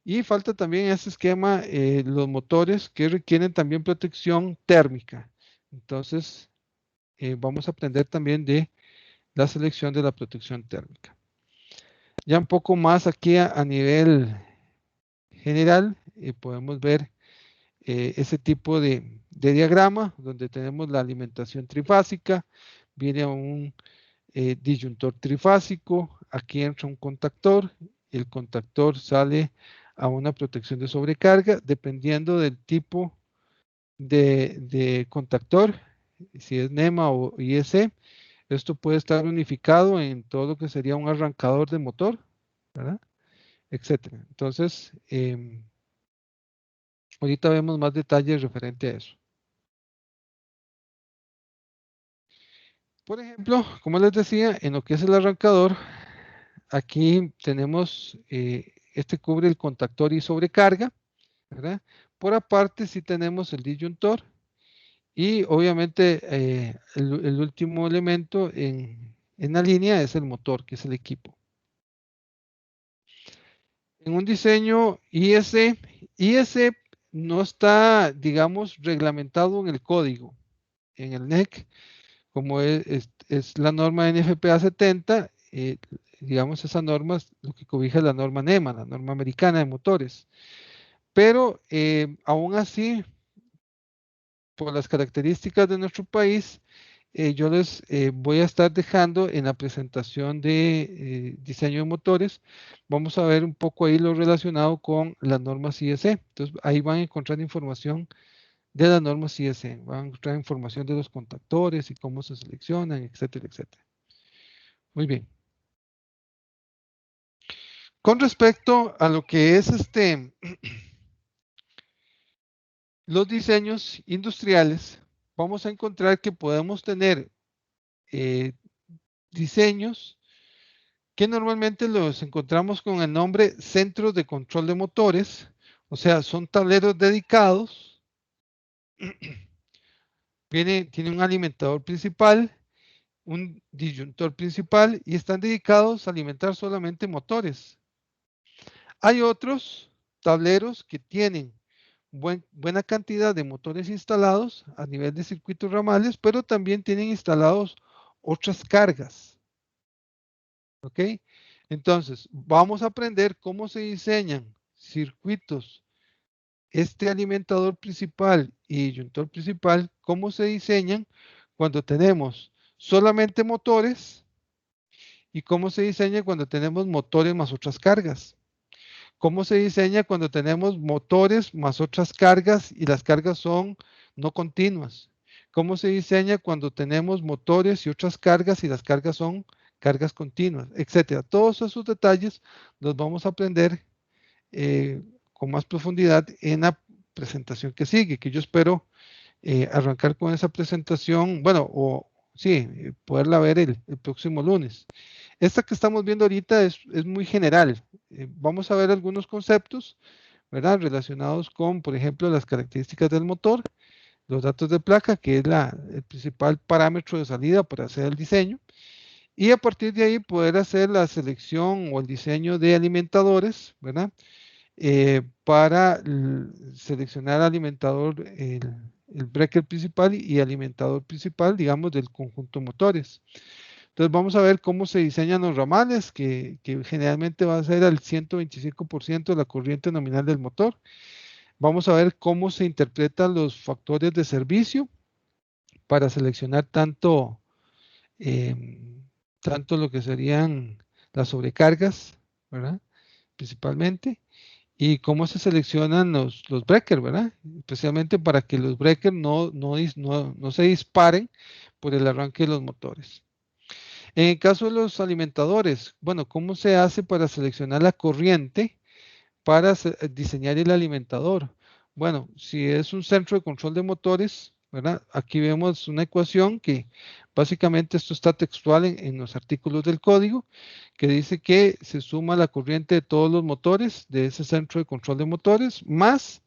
Y falta también en este esquema los motores que requieren también protección térmica. Entonces, vamos a aprender también de la selección de la protección térmica. Ya un poco más aquí a nivel general, podemos ver ese tipo de diagrama donde tenemos la alimentación trifásica, viene a un disyuntor trifásico, aquí entra un contactor, el contactor sale a una protección de sobrecarga, dependiendo del tipo de contactor, si es NEMA o IEC, esto puede estar unificado en todo lo que sería un arrancador de motor, ¿verdad? Etcétera. Entonces, ahorita vemos más detalles referente a eso. Por ejemplo, como les decía, en lo que es el arrancador, aquí tenemos, este cubre el contactor y sobrecarga, ¿verdad? Por aparte, sí tenemos el disyuntor y obviamente el último elemento en la línea es el motor, que es el equipo. En un diseño IS no está, digamos, reglamentado en el código, en el NEC, como es la norma NFPA 70, digamos, esa norma es lo que cobija la norma NEMA, la norma americana de motores. Pero aún así, por las características de nuestro país, yo les voy a estar dejando en la presentación de diseño de motores, vamos a ver un poco ahí lo relacionado con las normas IEC. Entonces, ahí van a encontrar información de las normas IEC, van a encontrar información de los contactores y cómo se seleccionan, etcétera, etcétera. Muy bien. Con respecto a lo que es los diseños industriales, vamos a encontrar que podemos tener eh, diseños que normalmente los encontramos con el nombre centros de control de motores, o sea, son tableros dedicados, tiene un alimentador principal, un disyuntor principal y están dedicados a alimentar solamente motores. Hay otros tableros que tienen buena cantidad de motores instalados a nivel de circuitos ramales, pero también tienen instalados otras cargas. ¿Ok? Entonces, vamos a aprender cómo se diseñan circuitos, este alimentador principal y disyuntor principal, cómo se diseñan cuando tenemos solamente motores y cómo se diseña cuando tenemos motores más otras cargas. ¿Cómo se diseña cuando tenemos motores más otras cargas y las cargas son no continuas? ¿Cómo se diseña cuando tenemos motores y otras cargas y las cargas son cargas continuas, etcétera? Todos esos detalles los vamos a aprender con más profundidad en la presentación que sigue, que yo espero arrancar con esa presentación, bueno, o sí, poderla ver el próximo lunes. Esta que estamos viendo ahorita es muy general. Vamos a ver algunos conceptos, ¿verdad? Relacionados con, por ejemplo, las características del motor, los datos de placa, que es el principal parámetro de salida para hacer el diseño, y a partir de ahí poder hacer la selección o el diseño de alimentadores, ¿verdad? Para seleccionar alimentador, el breaker principal y alimentador principal, digamos, del conjunto motores. Entonces vamos a ver cómo se diseñan los ramales, que generalmente va a ser al 125% de la corriente nominal del motor. Vamos a ver cómo se interpretan los factores de servicio para seleccionar tanto lo que serían las sobrecargas, ¿verdad? Principalmente, y cómo se seleccionan los breakers, ¿verdad? Especialmente para que los breakers no se disparen por el arranque de los motores. En el caso de los alimentadores, bueno, ¿cómo se hace para seleccionar la corriente para diseñar el alimentador? Bueno, si es un centro de control de motores, ¿verdad? Aquí vemos una ecuación que básicamente esto está textual en los artículos del código, que dice que se suma la corriente de todos los motores de ese centro de control de motores más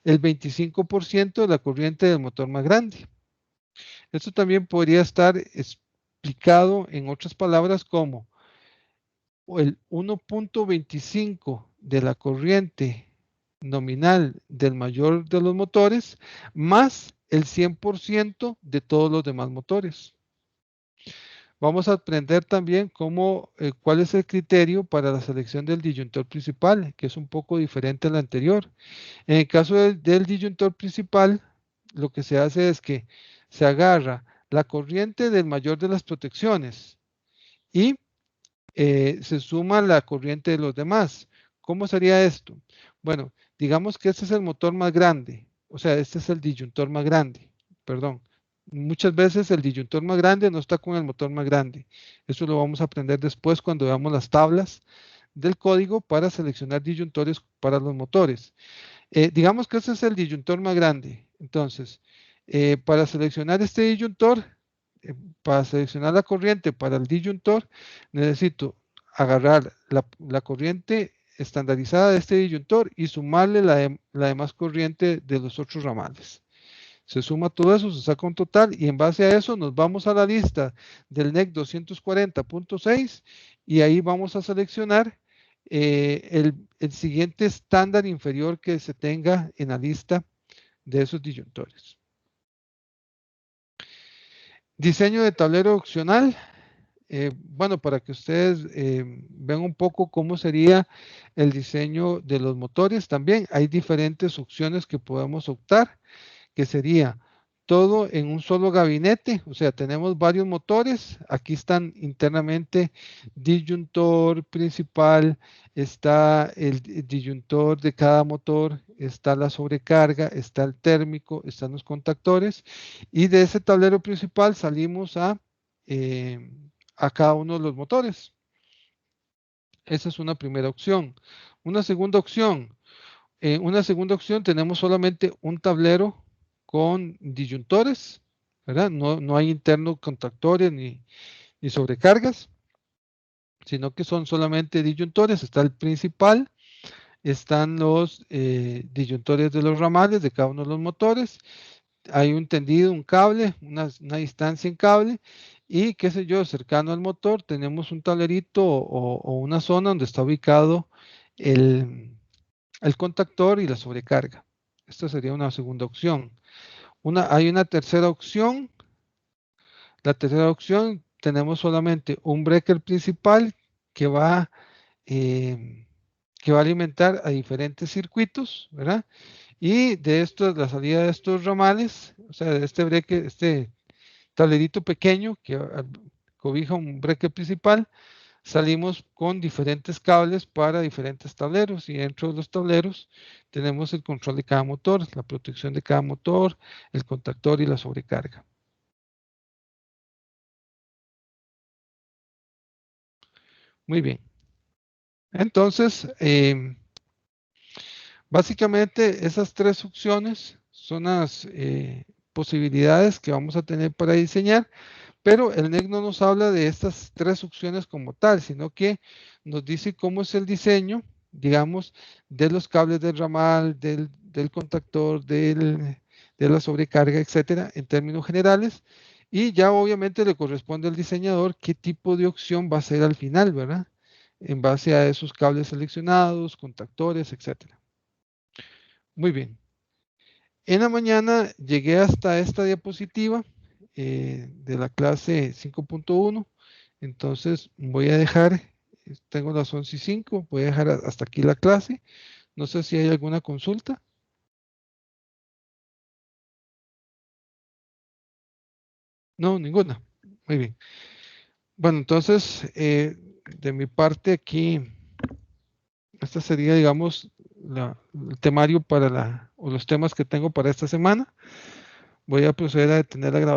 el 25% de la corriente del motor más grande. Esto también podría estar explicado en otras palabras como el 1.25 de la corriente nominal del mayor de los motores más el 100% de todos los demás motores. Vamos a aprender también cuál es el criterio para la selección del disyuntor principal, que es un poco diferente al anterior. En el caso del disyuntor principal, lo que se hace es que se agarra la corriente del mayor de las protecciones y se suma la corriente de los demás. ¿Cómo sería esto? Bueno, digamos que este es el motor más grande, o sea, este es el disyuntor más grande, perdón. Muchas veces el disyuntor más grande no está con el motor más grande. Eso lo vamos a aprender después cuando veamos las tablas del código para seleccionar disyuntores para los motores. Digamos que este es el disyuntor más grande. Entonces, para seleccionar este disyuntor, para seleccionar la corriente para el disyuntor, necesito agarrar la corriente estandarizada de este disyuntor y sumarle la demás corriente de los otros ramales. Se suma todo eso, se saca un total y en base a eso nos vamos a la lista del NEC 240.6 y ahí vamos a seleccionar el siguiente estándar inferior que se tenga en la lista de esos disyuntores. Diseño de tablero opcional. Bueno, para que ustedes vean un poco cómo sería el diseño de los motores, también hay diferentes opciones que podemos optar, que sería todo en un solo gabinete, o sea, tenemos varios motores, aquí están internamente disyuntor principal, está el disyuntor de cada motor, está la sobrecarga, está el térmico, están los contactores, y de ese tablero principal salimos a cada uno de los motores. Esa es una primera opción. Una segunda opción tenemos solamente un tablero con disyuntores, ¿verdad? No hay internos contactores ni sobrecargas, sino que son solamente disyuntores. Está el principal, están los disyuntores de los ramales de cada uno de los motores. Hay un tendido, un cable, una distancia en cable y qué sé yo, cercano al motor tenemos un tablerito o una zona donde está ubicado el contactor y la sobrecarga. Esta sería una segunda opción. Hay una tercera opción. La tercera opción tenemos solamente un breaker principal que va, eh, que va a alimentar a diferentes circuitos, ¿verdad? Y de estos, la salida de estos ramales, o sea, de este breaker, este tablerito pequeño que cobija un breaker principal, salimos con diferentes cables para diferentes tableros y dentro de los tableros tenemos el control de cada motor, la protección de cada motor, el contactor y la sobrecarga. Muy bien. Entonces, básicamente esas tres opciones son las posibilidades que vamos a tener para diseñar. Pero el NEC no nos habla de estas tres opciones como tal, sino que nos dice cómo es el diseño, digamos, de los cables del ramal, del contactor, de la sobrecarga, etcétera, en términos generales. Y ya obviamente le corresponde al diseñador qué tipo de opción va a ser al final, ¿verdad? En base a esos cables seleccionados, contactores, etcétera. Muy bien. En la mañana llegué hasta esta diapositiva de la clase 5.1. Entonces voy a dejar, tengo las 11:05, voy a dejar hasta aquí la clase. No sé si hay alguna consulta. No, ninguna. Muy bien. Bueno, entonces, de mi parte aquí, esta sería, digamos, el temario para o los temas que tengo para esta semana. Voy a proceder a detener la grabación.